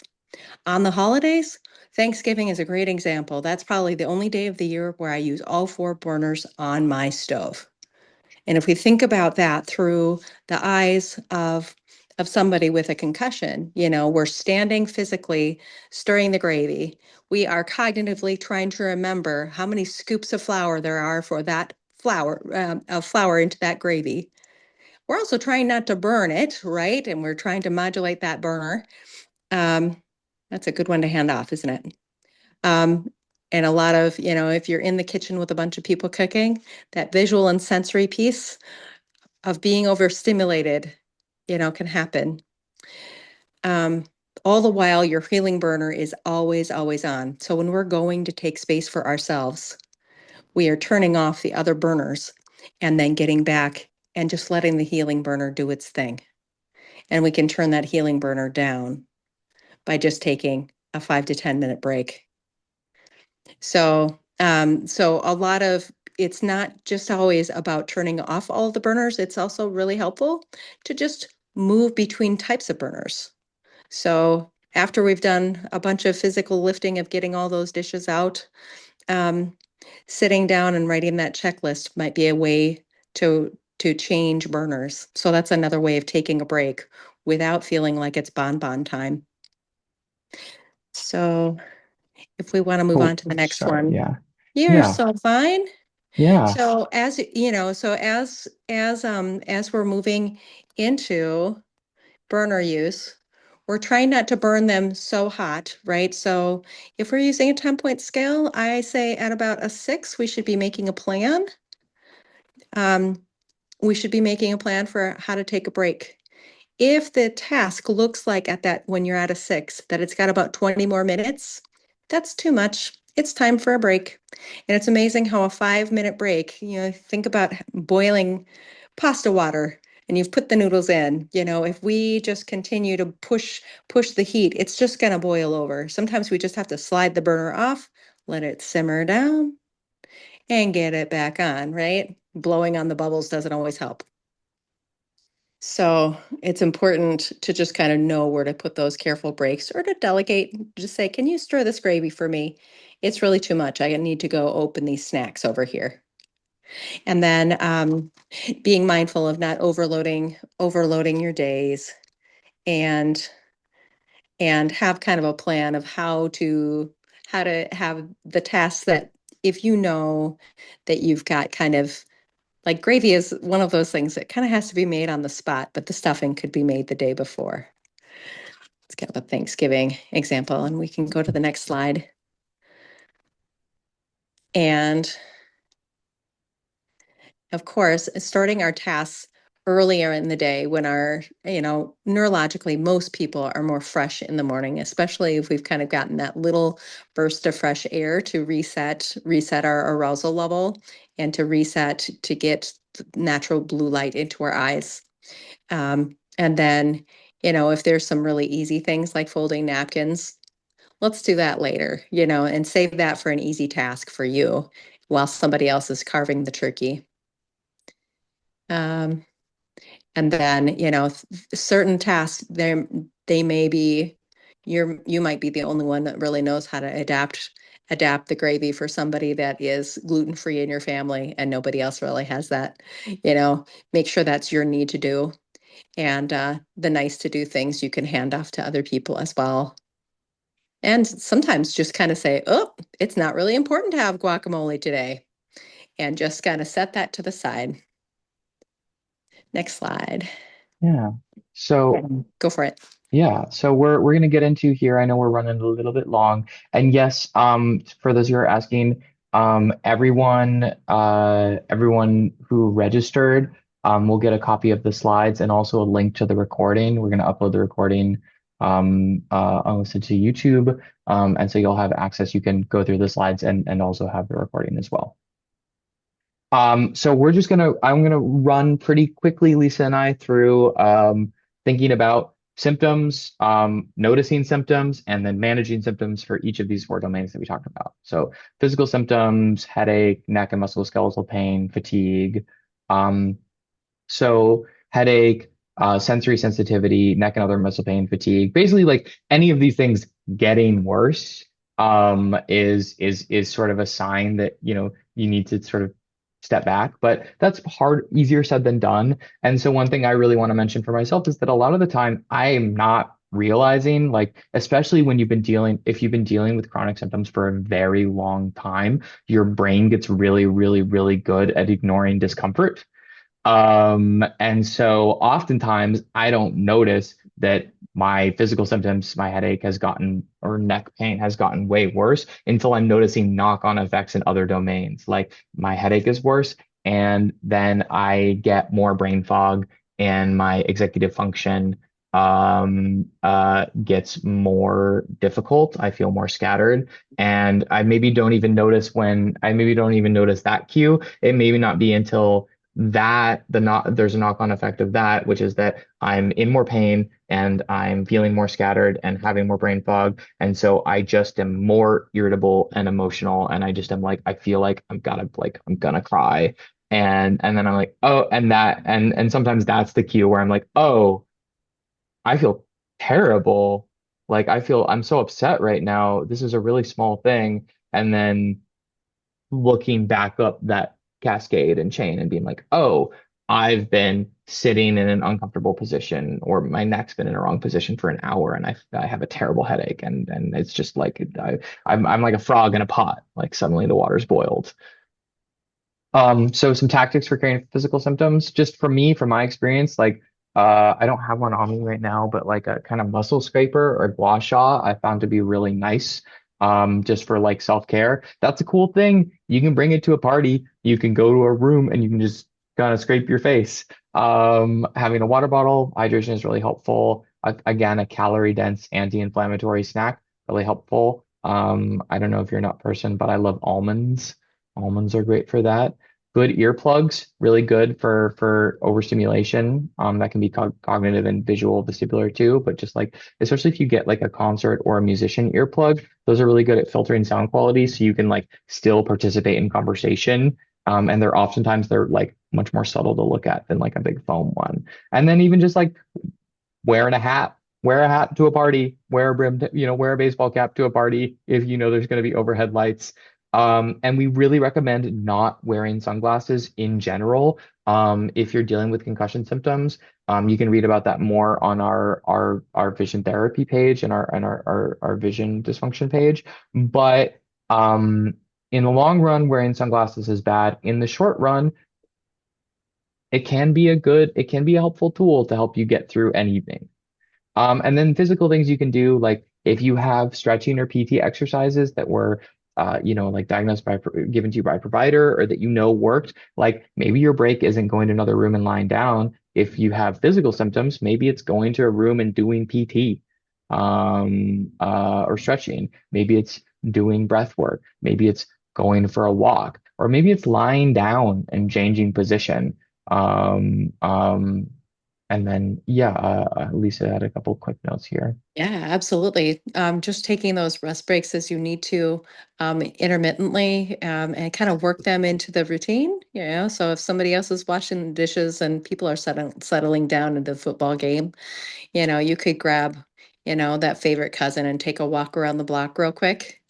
On the holidays, Thanksgiving is a great example. That's probably the only day of the year where I use all four burners on my stove. And if we think about that through the eyes of somebody with a concussion, we're standing physically stirring the gravy. We are cognitively trying to remember how many scoops of flour there are for that flour into that gravy. We're also trying not to burn it, right? And we're trying to modulate that burner. Um, that's a good one to hand off, isn't it? Um, and a lot of, if you're in the kitchen with a bunch of people cooking, that visual and sensory piece of being overstimulated, can happen. Um, all the while, your healing burner is always, always on. So when we're going to take space for ourselves, we are turning off the other burners and then getting back and just letting the healing burner do its thing. And we can turn that healing burner down by just taking a 5 to 10 minute break. So a lot of it's not just always about turning off all the burners. It's also really helpful to just move between types of burners. So after we've done a bunch of physical lifting of getting all those dishes out, um, sitting down and writing that checklist might be a way to change burners. So that's another way of taking a break without feeling like it's bonbon time. So if we want to move on Oh, to the next sorry. one, Yeah. you're Yeah. so fine. Yeah. So as you know, so as we're moving into burner use, we're trying not to burn them so hot, right? So if we're using a 10-point scale, I say at about a 6, we should be making a plan. Um, we should be making a plan for how to take a break. If the task looks like at that when you're at a 6 that it's got about 20 more minutes, that's too much. It's time for a break. And it's amazing how a 5 minute break, think about boiling pasta water and you've put the noodles in. If we just continue to push the heat, it's just going to boil over. Sometimes we just have to slide the burner off, let it simmer down, and get it back on, right? Blowing on the bubbles doesn't always help. So it's important to just kind of know where to put those careful breaks or to delegate, just say, can you stir this gravy for me? It's really too much. I need to go open these snacks over here. And then being mindful of not overloading your days, and have kind of a plan of how to have the tasks that if you know that you've got kind of like gravy is one of those things that kind of has to be made on the spot, but the stuffing could be made the day before. It's kind of a Thanksgiving example, and we can go to the next slide. And of course, starting our tasks earlier in the day when neurologically, most people are more fresh in the morning, especially if we've kind of gotten that little burst of fresh air to reset our arousal level and to reset to get natural blue light into our eyes. And then, if there's some really easy things like folding napkins, let's do that later, and save that for an easy task for you while somebody else is carving the turkey. Um, and then, certain tasks, they may be, you might be the only one that really knows how to adapt the gravy for somebody that is gluten-free in your family and nobody else really has that, make sure that's your need to do. And the nice to do things you can hand off to other people as well. And sometimes just kind of say, oh, it's not really important to have guacamole today. And just kind of set that to the side. Next slide. Yeah. So Go for it. yeah, so we're gonna get into here. I know we're running a little bit long. And yes, for those who are asking, everyone who registered will get a copy of the slides and also a link to the recording. We're gonna upload the recording listen to YouTube. And so you'll have access. You can go through the slides and also have the recording as well. So I'm gonna run pretty quickly, Lisa and I, through thinking about symptoms, noticing symptoms, and then managing symptoms for each of these four domains that we talked about. So physical symptoms, headache, neck and musculoskeletal pain, fatigue. Um, so headache, sensory sensitivity, neck and other muscle pain, fatigue, basically like any of these things getting worse, is sort of a sign that, you need to sort of step back. But that's easier said than done. And so one thing I really want to mention for myself is that a lot of the time I am not realizing, like, especially when if you've been dealing with chronic symptoms for a very long time, your brain gets really, really, really good at ignoring discomfort. And so oftentimes I don't notice that my physical symptoms, my headache has gotten, or neck pain has gotten way worse until I'm noticing knock-on effects in other domains. Like my headache is worse, and then I get more brain fog and my executive function gets more difficult. I feel more scattered, and I maybe don't even notice that cue. It may not be until there's a knock-on effect of that, which is that I'm in more pain and I'm feeling more scattered and having more brain fog. And so I just am more irritable and emotional. And I just am like, I feel like I'm gonna cry. And then I'm like, oh, and sometimes that's the cue where I'm like, oh, I feel terrible. Like I'm so upset right now. This is a really small thing. And then looking back up that cascade and chain and being like, oh, I've been sitting in an uncomfortable position, or my neck's been in a wrong position for an hour, and I have a terrible headache, and it's just like I'm like a frog in a pot. Like suddenly the water's boiled. So some tactics for creating physical symptoms, just for me, from my experience, like I don't have one on me right now, but like a kind of muscle scraper or gua sha, I found to be really nice. Just for like self-care. That's a cool thing. You can bring it to a party. You can go to a room and you can just kind of scrape your face. Having a water bottle, hydration is really helpful. Again, a calorie-dense anti-inflammatory snack, really helpful. I don't know if you're a nut person, but I love almonds. Almonds are great for that. Good earplugs, really good for overstimulation. That can be cognitive and visual vestibular too, but just like especially if you get like a concert or a musician earplug, those are really good at filtering sound quality, so you can like still participate in conversation. And they're like much more subtle to look at than like a big foam one. And then even just like wearing a hat, wear a hat to a party, wear a baseball cap to a party if you know there's going to be overhead lights. And we really recommend not wearing sunglasses in general. If you're dealing with concussion symptoms, you can read about that more on our vision therapy page and our vision dysfunction page. But in the long run, wearing sunglasses is bad. In the short run, it can be a helpful tool to help you get through an evening. And then physical things you can do, like if you have stretching or PT exercises that were like diagnosed by given to you by a provider or that worked, like maybe your break isn't going to another room and lying down. If you have physical symptoms, maybe it's going to a room and doing PT, or stretching. Maybe it's doing breath work. Maybe it's going for a walk, or maybe it's lying down and changing position. Um, um, and then, yeah, Lisa had a couple quick notes here. Yeah, absolutely. Just taking those rest breaks as you need to, intermittently, and kind of work them into the routine. So if somebody else is washing the dishes and people are settling down into the football game, you could grab, that favorite cousin and take a walk around the block real quick.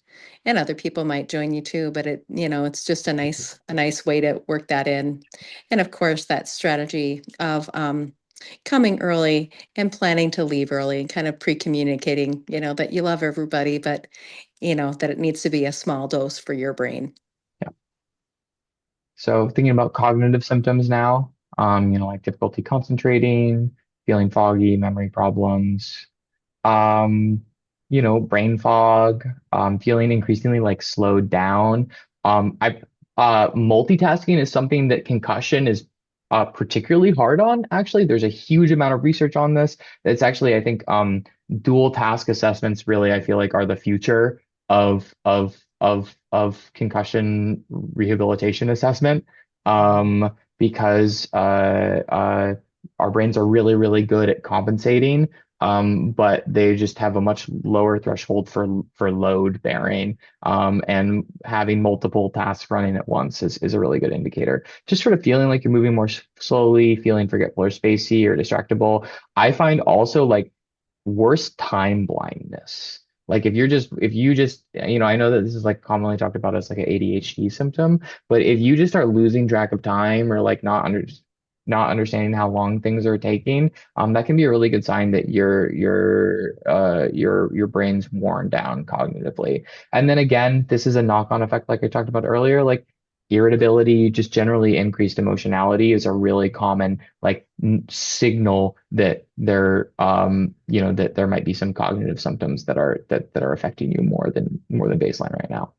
And other people might join you too, but it's just a nice way to work that in. And of course, that strategy of coming early and planning to leave early and kind of pre-communicating, that you love everybody, but that it needs to be a small dose for your brain. Yeah. So thinking about cognitive symptoms now, like difficulty concentrating, feeling foggy, memory problems, um, brain fog, feeling increasingly like slowed down. I Multitasking is something that concussion is particularly hard on. Actually, there's a huge amount of research on this. It's actually, I think, dual task assessments really, I feel like, are the future of concussion rehabilitation assessment. Because our brains are really, really good at compensating, but they just have a much lower threshold for load bearing. And having multiple tasks running at once is a really good indicator. Just sort of feeling like you're moving more slowly, feeling forgetful or spacey or distractible. I find also like worse time blindness. Like if you just, I know that this is like commonly talked about as like an ADHD symptom, but if you just start losing track of time or like not understanding how long things are taking, that can be a really good sign that your brain's worn down cognitively. And then again, this is a knock-on effect, like I talked about earlier, like irritability, just generally increased emotionality is a really common like signal that that there might be some cognitive symptoms that are affecting you more than baseline right now.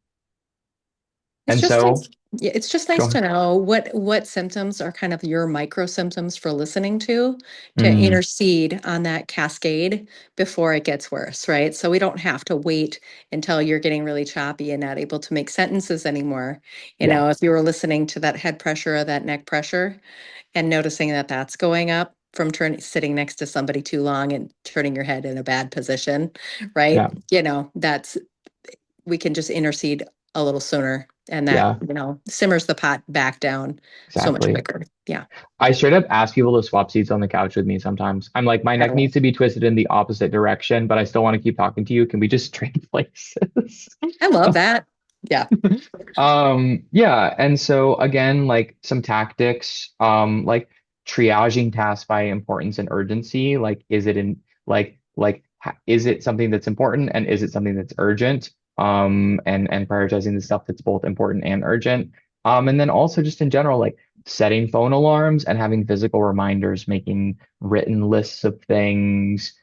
It's And just so nice. Yeah, it's just go nice to ahead. know what symptoms are kind of your micro symptoms for listening to Mm, intercede on that cascade before it gets worse, right? So we don't have to wait until you're getting really choppy and not able to make sentences anymore. yeah, If you were listening to that head pressure or that neck pressure and noticing that that's going up from sitting next to somebody too long and turning your head in a bad position, right? yeah, That's we can just intercede a little sooner and that, yeah, simmers the pot back down so much exactly. quicker. Yeah, I straight up ask people to swap seats on the couch with me sometimes. I'm like, my I neck will. needs to be twisted in the opposite direction, but I still want to keep talking to you. Can we just trade places? I love that. Yeah. Yeah, and so again, like some tactics, like triaging tasks by importance and urgency. Like, is it in is it something that's important and is it something that's urgent? And prioritizing the stuff that's both important and urgent. And then also just in general, like setting phone alarms and having physical reminders, making written lists of things,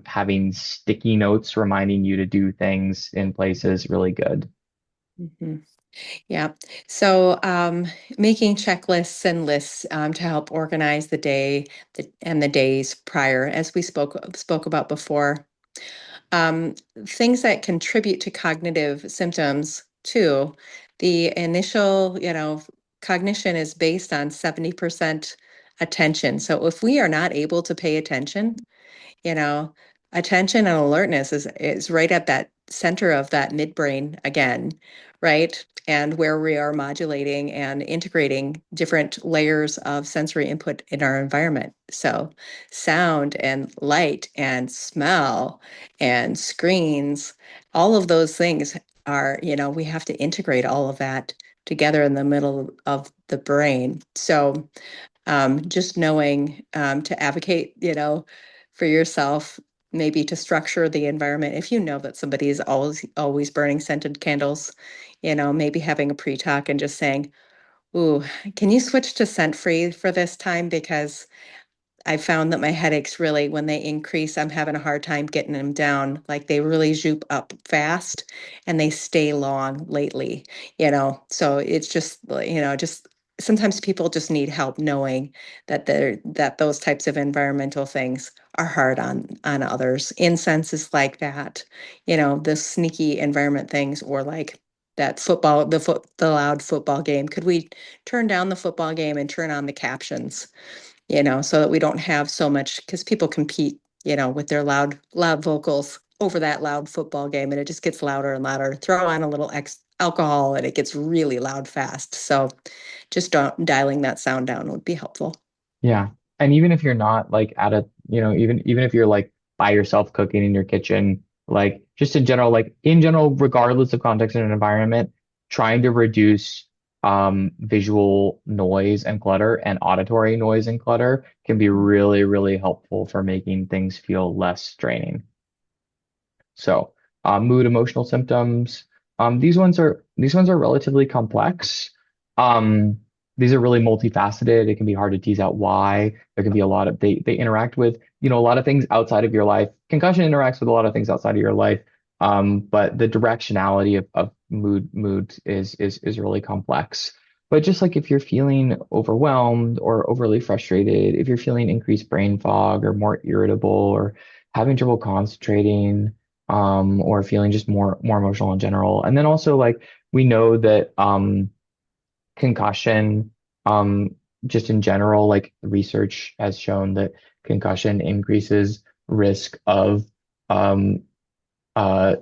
having sticky notes reminding you to do things in places really good. Mhm. Yeah. So, making checklists and lists to help organize the day and the days prior, as we spoke about before. Um, Things that contribute to cognitive symptoms too. The initial, cognition is based on 70% attention. So if we are not able to pay attention, you know, attention and alertness is right at that center of that midbrain again, right? And where we are modulating and integrating different layers of sensory input in our environment. So sound and light and smell and screens, all of those things are, we have to integrate all of that together in the middle of the brain. So just knowing to advocate, for yourself, maybe to structure the environment. If you know that somebody is always burning scented candles, maybe having a pre-talk and just saying, "Ooh, can you switch to scent free for this time? Because I found that my headaches really, when they increase, I'm having a hard time getting them down. Like they really zoop up fast and they stay long lately, So it's just, just sometimes people just need help knowing that those types of environmental things are hard on others. Incense is like that, the sneaky environment things, or like that football, the loud football game. Could we turn down the football game and turn on the captions? So that we don't have so much, because people compete, with their loud vocals over that loud football game, and it just gets louder and louder. Throw on a little alcohol and it gets really loud fast. So just dialing that sound down would be helpful. Yeah. And even if you're not like at a, even if you're like by yourself cooking in your kitchen, like just in general, regardless of context and environment, trying to reduce visual noise and clutter and auditory noise and clutter can be really, really helpful for making things feel less draining. So, mood, emotional symptoms. These ones are relatively complex. Um, these are really multifaceted. It can be hard to tease out why. There can be a lot of they interact with, a lot of things outside of your life. Concussion interacts with a lot of things outside of your life. But the directionality of mood is really complex. But just like if you're feeling overwhelmed or overly frustrated, if you're feeling increased brain fog or more irritable or having trouble concentrating, or feeling just more emotional in general. And then also like we know that concussion, um, just in general, like research has shown that concussion increases risk of um,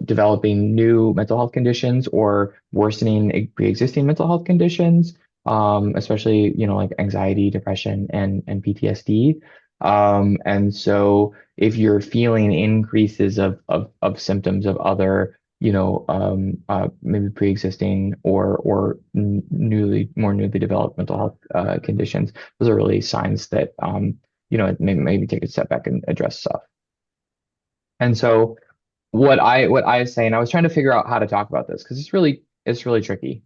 developing new mental health conditions or worsening pre-existing mental health conditions, especially, like anxiety, depression, and PTSD. And so if you're feeling increases of symptoms of other, maybe pre-existing or more newly developed mental health conditions, those are really signs that maybe take a step back and address stuff. And so what I was saying, I was trying to figure out how to talk about this because it's really tricky.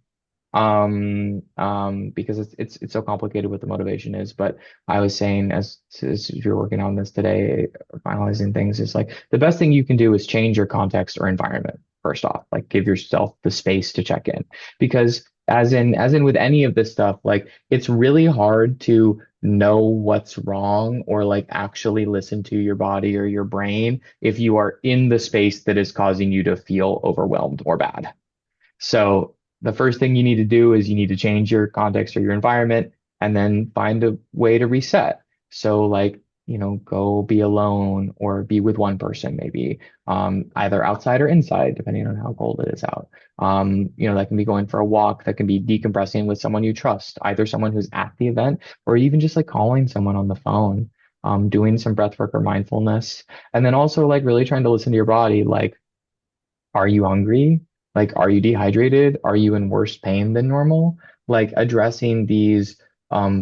Because it's so complicated what the motivation is. But I was saying as you're working on this today, finalizing things, is like the best thing you can do is change your context or environment first off. Like give yourself the space to check in. Because as in with any of this stuff, like it's really hard to know what's wrong or like actually listen to your body or your brain if you are in the space that is causing you to feel overwhelmed or bad. So the first thing you need to do is you need to change your context or your environment and then find a way to reset. So like, go be alone or be with one person maybe, either outside or inside, depending on how cold it is out. That can be going for a walk, that can be decompressing with someone you trust, either someone who's at the event or even just like calling someone on the phone, doing some breath work or mindfulness. And then also like really trying to listen to your body, like, are you hungry? Like, are you dehydrated? Are you in worse pain than normal? Like, addressing these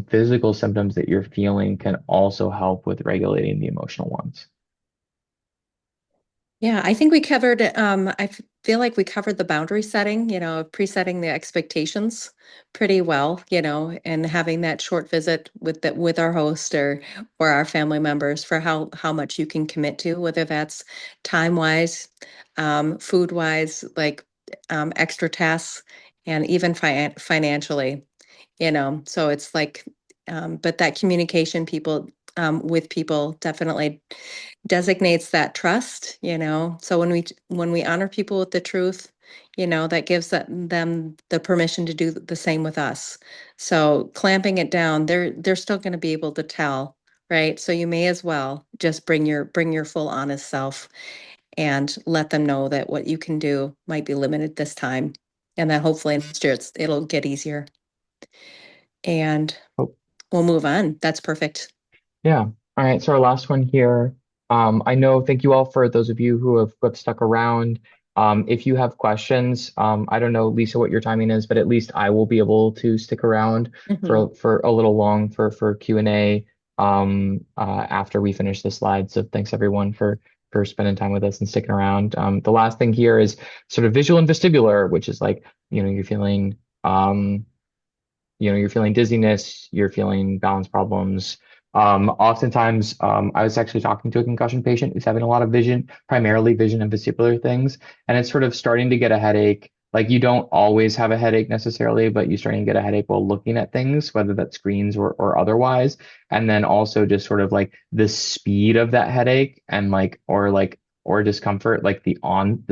physical symptoms that you're feeling can also help with regulating the emotional ones. Yeah, I think we covered, feel like we covered the boundary setting, presetting the expectations pretty well, and having that short visit with our host or our family members for how much you can commit to, whether that's time wise, food wise, like extra tasks, and even financially, So it's like, but that communication with people definitely designates that trust, So when we honor people with the truth, that gives them the permission to do the same with us. So clamping it down, they're still going to be able to tell, right? So you may as well just bring your full honest self and let them know that what you can do might be limited this time, and that hopefully next year it'll get easier. And Oh, we'll move on. That's perfect. yeah. All right. So our last one here. I know, thank you all for those of you who have stuck around. If you have questions, I don't know, Lisa, what your timing is, but at least I will be able to stick around Mhm. for a little long for Q&A after we finish the slides. So thanks everyone for spending time with us and sticking around. The last thing here is sort of visual and vestibular, which is like, you're feeling dizziness, you're feeling balance problems. Oftentimes, I was actually talking to a concussion patient who's having a lot of vision, primarily vision and vestibular things, and it's sort of starting to get a headache. Like you don't always have a headache necessarily, but you're starting to get a headache while looking at things, whether that's screens or otherwise. And then also just sort of like the speed of that headache and or discomfort, like the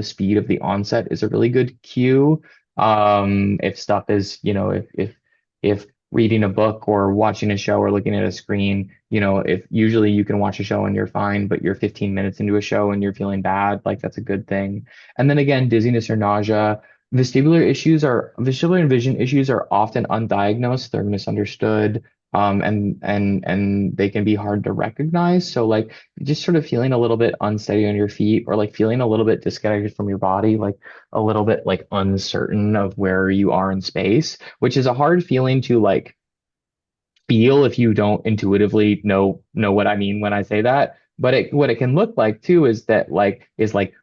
speed of the onset is a really good cue. If stuff is, if reading a book or watching a show or looking at a screen, if usually you can watch a show and you're fine, but you're 15 minutes into a show and you're feeling bad, like that's a good thing. And then again, dizziness or nausea. Vestibular and vision issues are often undiagnosed. They're misunderstood. And they can be hard to recognize. So like just sort of feeling a little bit unsteady on your feet or like feeling a little bit disconnected from your body, like a little bit like uncertain of where you are in space, which is a hard feeling to like feel if you don't intuitively know what I mean when I say that. But what it can look like too is that like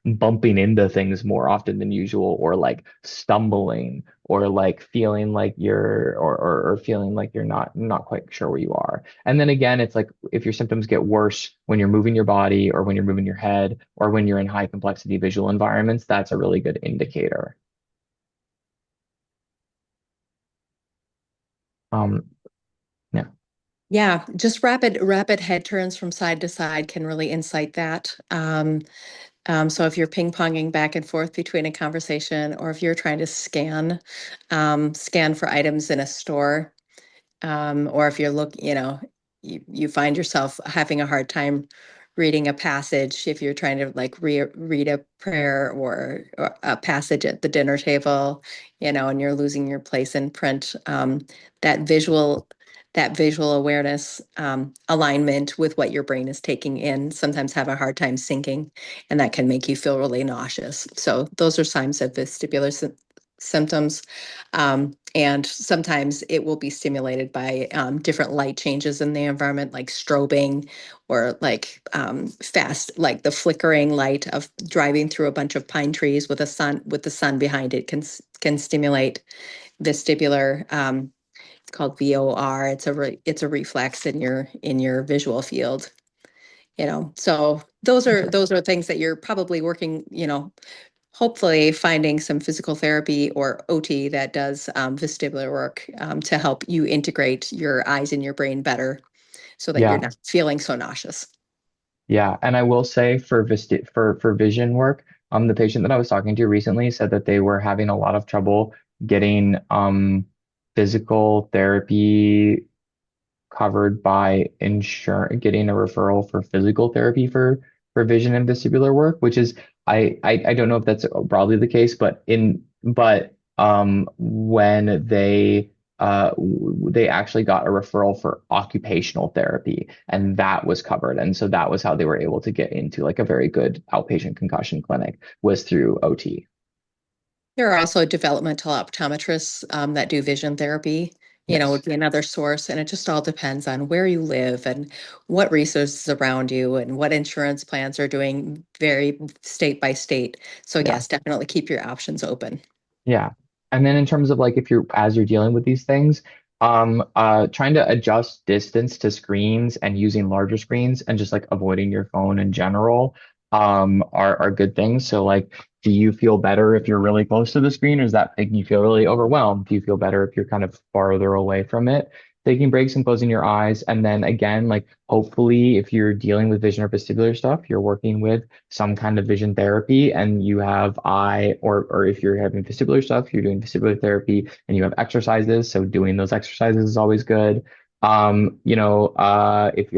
bumping into things more often than usual, or like stumbling, or like feeling like or feeling like you're not quite sure where you are. And then again, it's like if your symptoms get worse when you're moving your body or when you're moving your head or when you're in high complexity visual environments, that's a really good indicator. Um, yeah, Yeah, just rapid head turns from side to side can really incite that. So if you're ping-ponging back and forth between a conversation, or if you're trying to scan for items in a store, or if you're you find yourself having a hard time reading a passage, if you're trying to like read a prayer or a passage at the dinner table, and you're losing your place in print, that visual that visual awareness, alignment with what your brain is taking in, sometimes have a hard time syncing, and that can make you feel really nauseous. So those are signs of vestibular symptoms. And sometimes it will be stimulated by different light changes in the environment, like strobing, or like fast, like the flickering light of driving through a bunch of pine trees with the sun behind it can stimulate vestibular. It's called VOR. It's a reflex in your visual field. So those are things that you're probably working, hopefully finding some physical therapy or OT that does vestibular work, to help you integrate your eyes and your brain better so that you're yeah. not feeling so nauseous. Yeah, and I will say for vision work, the patient that I was talking to recently said that they were having a lot of trouble getting physical therapy covered by insurance, getting a referral for physical therapy for vision and vestibular work, which is I don't know if that's broadly the case, but when they actually got a referral for occupational therapy and that was covered. And so that was how they were able to get into like a very good outpatient concussion clinic was through OT. There are also developmental optometrists that do vision therapy, would Yes. be another source. And it just all depends on where you live and what resources around you and what insurance plans are doing, very state by state. So Yeah. yes, definitely keep your options open. Yeah. And then in terms of like if you're as you're dealing with these things, trying to adjust distance to screens and using larger screens and just like avoiding your phone in general, are good things. So like, do you feel better if you're really close to the screen, or is that making you feel really overwhelmed? Do you feel better if you're kind of farther away from it? Taking breaks and closing your eyes. And then again, like hopefully if you're dealing with vision or vestibular stuff, you're working with some kind of vision therapy and you have eye or if you're having vestibular stuff, you're doing vestibular therapy and you have exercises. So doing those exercises is always good. If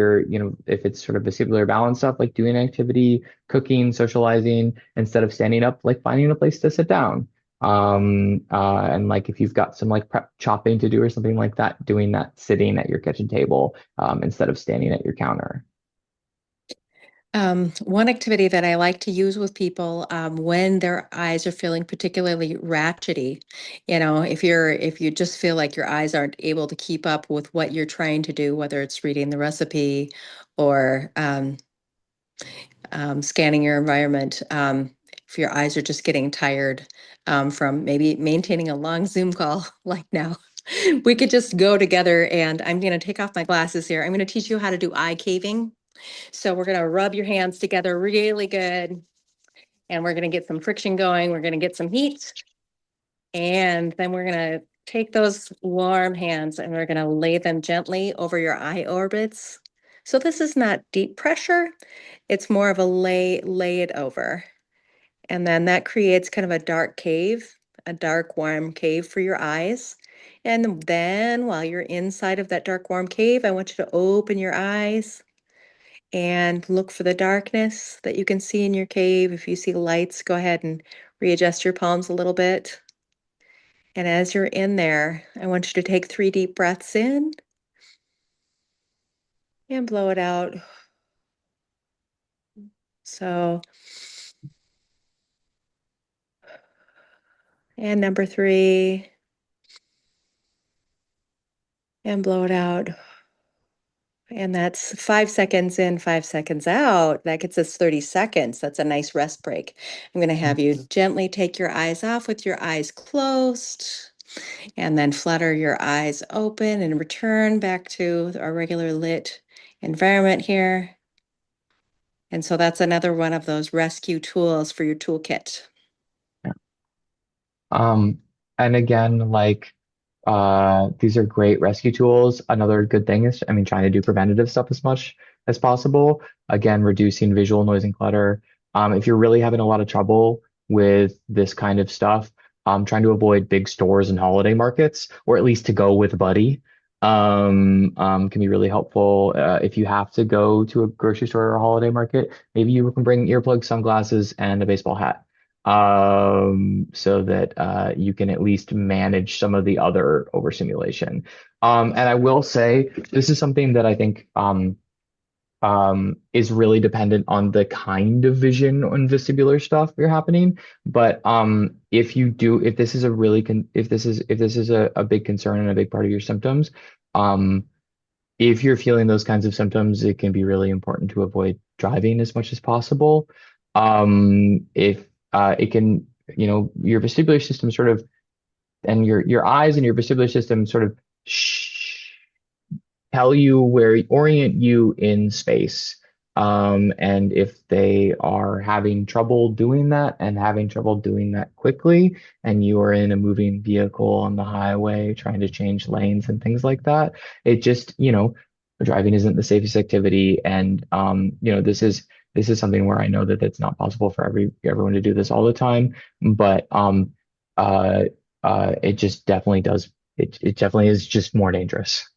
if it's sort of vestibular balance stuff, like doing activity, cooking, socializing, instead of standing up, like finding a place to sit down. And like if you've got some like prep chopping to do or something like that, doing that sitting at your kitchen table, instead of standing at your counter. One activity that I like to use with people, when their eyes are feeling particularly ratchety, if you just feel like your eyes aren't able to keep up with what you're trying to do, whether it's reading the recipe or scanning your environment, if your eyes are just getting tired, from maybe maintaining a long Zoom call like now. We could just go together and I'm going to take off my glasses here. I'm going to teach you how to do eye caving. So we're going to rub your hands together really good and we're going to get some friction going. We're going to get some heat. And then we're going to take those warm hands and we're going to lay them gently over your eye orbits. So this is not deep pressure. It's more of a lay it over. And then that creates kind of a dark cave, a dark warm cave for your eyes. And then while you're inside of that dark warm cave, I want you to open your eyes and look for the darkness that you can see in your cave. If you see lights, go ahead and readjust your palms a little bit. And as you're in there, I want you to take 3 deep breaths in and blow it out. So, and number 3, and blow it out. And that's 5 seconds in, 5 seconds out. That gets us 30 seconds. That's a nice rest break. I'm going to have you gently take your eyes off with your eyes closed and then flutter your eyes open and return back to our regular lit environment here. And so that's another one of those rescue tools for your toolkit. Um, and again, like these are great rescue tools. Another good thing is, I mean, trying to do preventative stuff as much as possible. Again, reducing visual noise and clutter. If you're really having a lot of trouble with this kind of stuff, trying to avoid big stores and holiday markets, or at least to go with a buddy, can be really helpful. If you have to go to a grocery store or a holiday market, maybe you can bring earplugs, sunglasses, and a baseball hat, so that you can at least manage some of the other overstimulation. And I will say this is something that I think is really dependent on the kind of vision and vestibular stuff you're happening. But if this is a really if this is a big concern and a big part of your symptoms, um, if you're feeling those kinds of symptoms, it can be really important to avoid driving as much as possible. If it can, your vestibular system sort of, and your eyes and your vestibular system sort of tell you where, orient you in space. And if they are having trouble doing that and having trouble doing that quickly, and you are in a moving vehicle on the highway trying to change lanes and things like that, it just, driving isn't the safest activity. And this is something where I know that it's not possible for everyone to do this all the time, but uh, it just definitely does. It definitely is just more dangerous.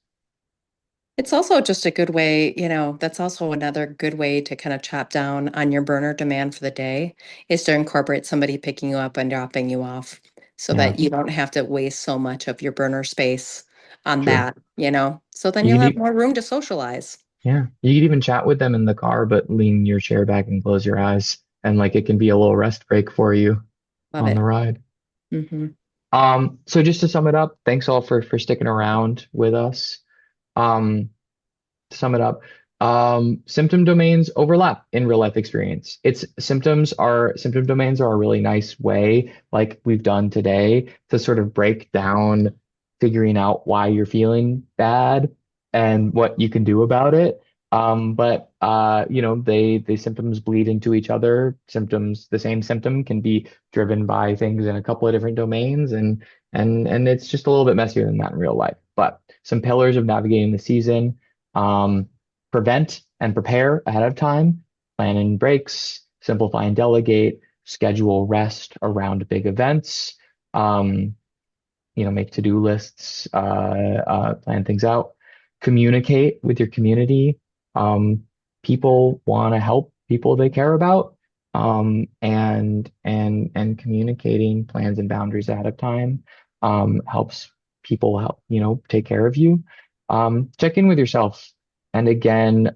It's also just a good way, that's also another good way to kind of chop down on your burner demand for the day is to incorporate somebody picking you up and dropping you off so Yeah, that you don't have to waste so much of your burner space on true. that. So then You you'll could, have e- more room to socialize. yeah, you could even chat with them in the car, but lean your chair back and close your eyes, and like it can be a little rest break for you Love on the it. ride. Hmm. So just to sum it up, thanks all for sticking around with us. Um, to sum it up, symptom domains overlap in real life experience. Symptom domains are a really nice way, like we've done today, to sort of break down figuring out why you're feeling bad and what you can do about it. But the symptoms bleed into each other. The same symptom can be driven by things in a couple of different domains, and it's just a little bit messier than that in real life. But some pillars of navigating the season: um, prevent and prepare ahead of time, plan in breaks, simplify and delegate, schedule rest around big events, um, make to-do lists, plan things out, communicate with your community. Um, People want to help people they care about, and communicating plans and boundaries ahead of time helps people take care of you. Check in with yourself, and again,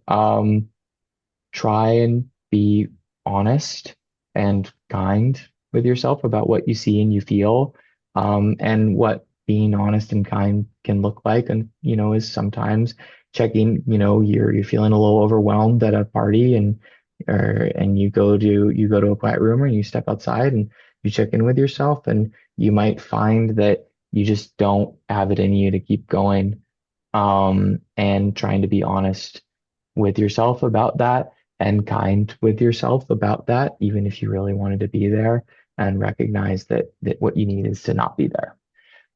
try and be honest and kind with yourself about what you see and you feel, and what being honest and kind can look like. And is sometimes checking, you're feeling a little overwhelmed at a party, and you go to a quiet room or you step outside and you check in with yourself, and you might find that you just don't have it in you to keep going. And trying to be honest with yourself about that and kind with yourself about that, even if you really wanted to be there, and recognize that what you need is to not be there.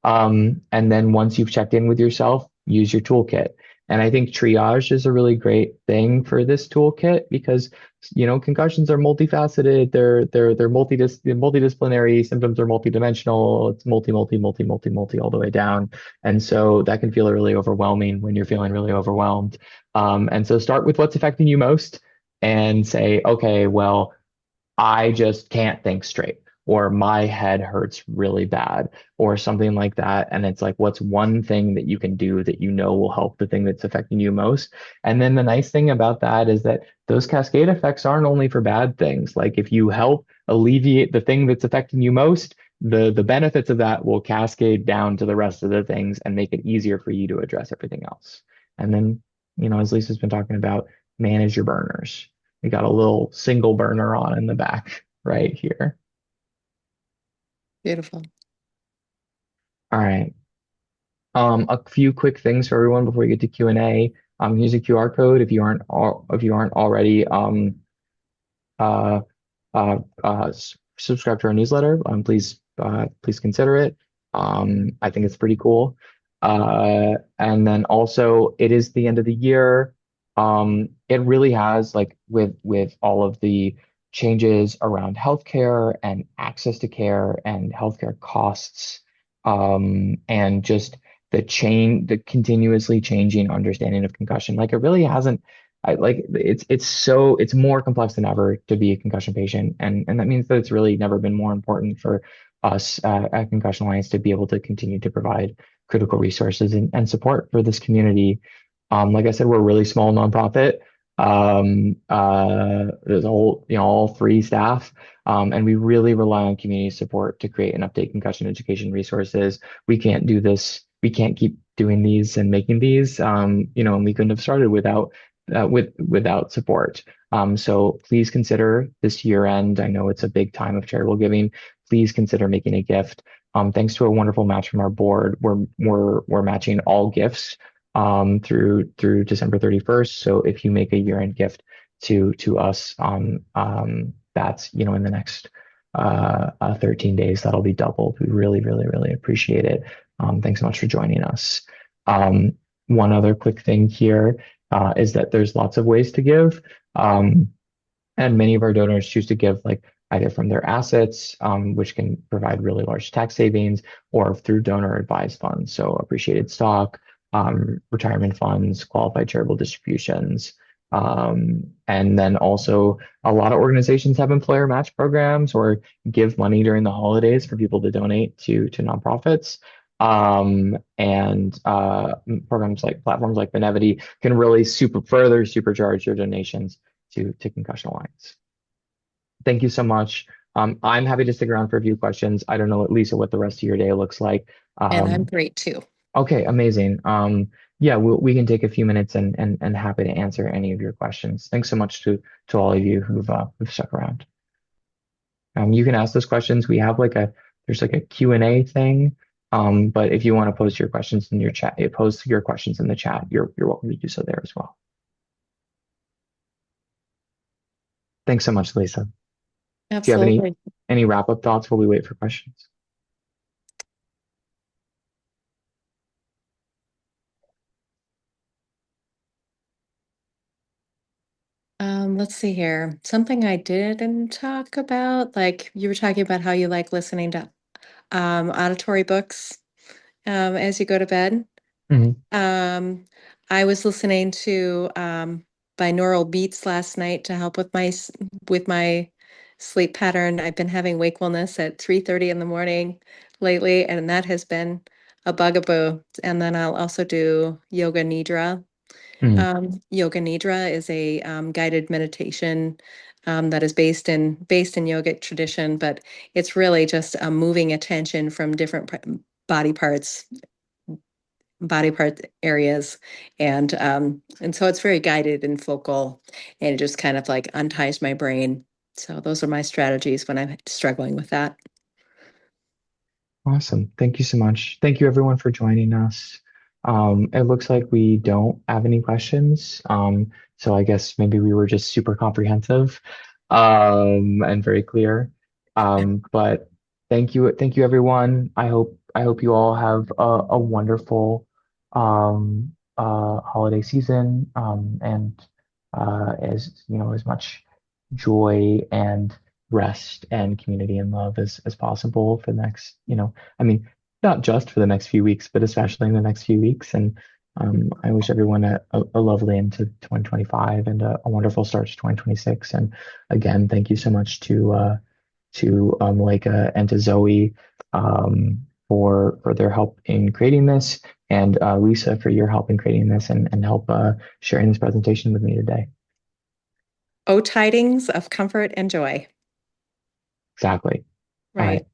And then once you've checked in with yourself, use your toolkit. And I think triage is a really great thing for this toolkit because, concussions are multifaceted. They're multidisciplinary. Symptoms are multidimensional. It's multi all the way down. And so that can feel really overwhelming when you're feeling really overwhelmed. And so start with what's affecting you most and say, okay, well, I just can't think straight, or my head hurts really bad, or something like that. And it's like, what's one thing that you can do that you know will help the thing that's affecting you most? And then the nice thing about that is that those cascade effects aren't only for bad things. Like if you help alleviate the thing that's affecting you most, the benefits of that will cascade down to the rest of the things and make it easier for you to address everything else. And then, as Lisa's been talking about, manage your burners. We got a little single burner on in the back right here. Beautiful. All right. A few quick things for everyone before we get to Q&A. Use a QR code if you aren't already uh, subscribe to our newsletter. Please consider it. I think it's pretty cool. And then also, it is the end of the year. It really has, like, with all of the changes around healthcare and access to care and healthcare costs, and just the continuously changing understanding of concussion. Like, it really hasn't. It's more complex than ever to be a concussion patient, and that means that it's really never been more important for us at Concussion Alliance to be able to continue to provide critical resources and support for this community. Like I said, we're a really small nonprofit. There's all three staff, and we really rely on community support to create and update concussion education resources. We can't do this. We can't keep doing these and making these, and we couldn't have started without support. So please consider this year end. I know it's a big time of charitable giving. Please consider making a gift. Thanks to a wonderful match from our board, we're matching all gifts through December 31st. So if you make a year-end gift to us, that's in the next 13 days, that'll be doubled. We really, really, really appreciate it. Thanks so much for joining us. One other quick thing here is that there's lots of ways to give. And many of our donors choose to give like either from their assets, which can provide really large tax savings, or through donor advised funds. So appreciated stock, retirement funds, qualified charitable distributions. And then also a lot of organizations have employer match programs or give money during the holidays for people to donate to nonprofits. And platforms like Benevity can really further supercharge your donations to Concussion Alliance. Thank you so much. I'm happy to stick around for a few questions. I don't know, Lisa, what the rest of your day looks like. And I'm great too. Okay, amazing. Yeah, we can take a few minutes and happy to answer any of your questions. Thanks so much to all of you who've stuck around. You can ask those questions. There's like a Q&A thing. But if you want to post your questions in your chat, post your questions in the chat. You're welcome to do so there as well. Thanks so much, Lisa. Do you have Absolutely. any wrap-up thoughts while we wait for questions? Let's see here. Something I didn't talk about, like you were talking about how you like listening to auditory books as you go to bed. Mhm. I was listening to binaural beats last night to help with with my sleep pattern. I've been having wakefulness at 3:30 in the morning lately, and that has been a bugaboo. And then I'll also do yoga nidra. Mhm. Yoga nidra is a guided meditation that is based in yogic tradition, but it's really just moving attention from different body parts body part areas, and so it's very guided and focal, and it just kind of like unties my brain. So those are my strategies when I'm struggling with that. Awesome. Thank you so much. Thank you everyone for joining us. It looks like we don't have any questions. So I guess maybe we were just super comprehensive, and very clear. But thank you everyone. I hope you all have a wonderful holiday season, and as you know, as much joy and rest and community and love as possible for the next, I mean, not just for the next few weeks, but especially in the next few weeks. And I wish everyone a lovely end to 2025 and a wonderful start to 2026. And again, thank you so much to Malika and to Zoe for their help in creating this, and Lisa for your help in creating this and help sharing this presentation with me today. Oh, tidings of comfort and joy. Exactly. All right. Right.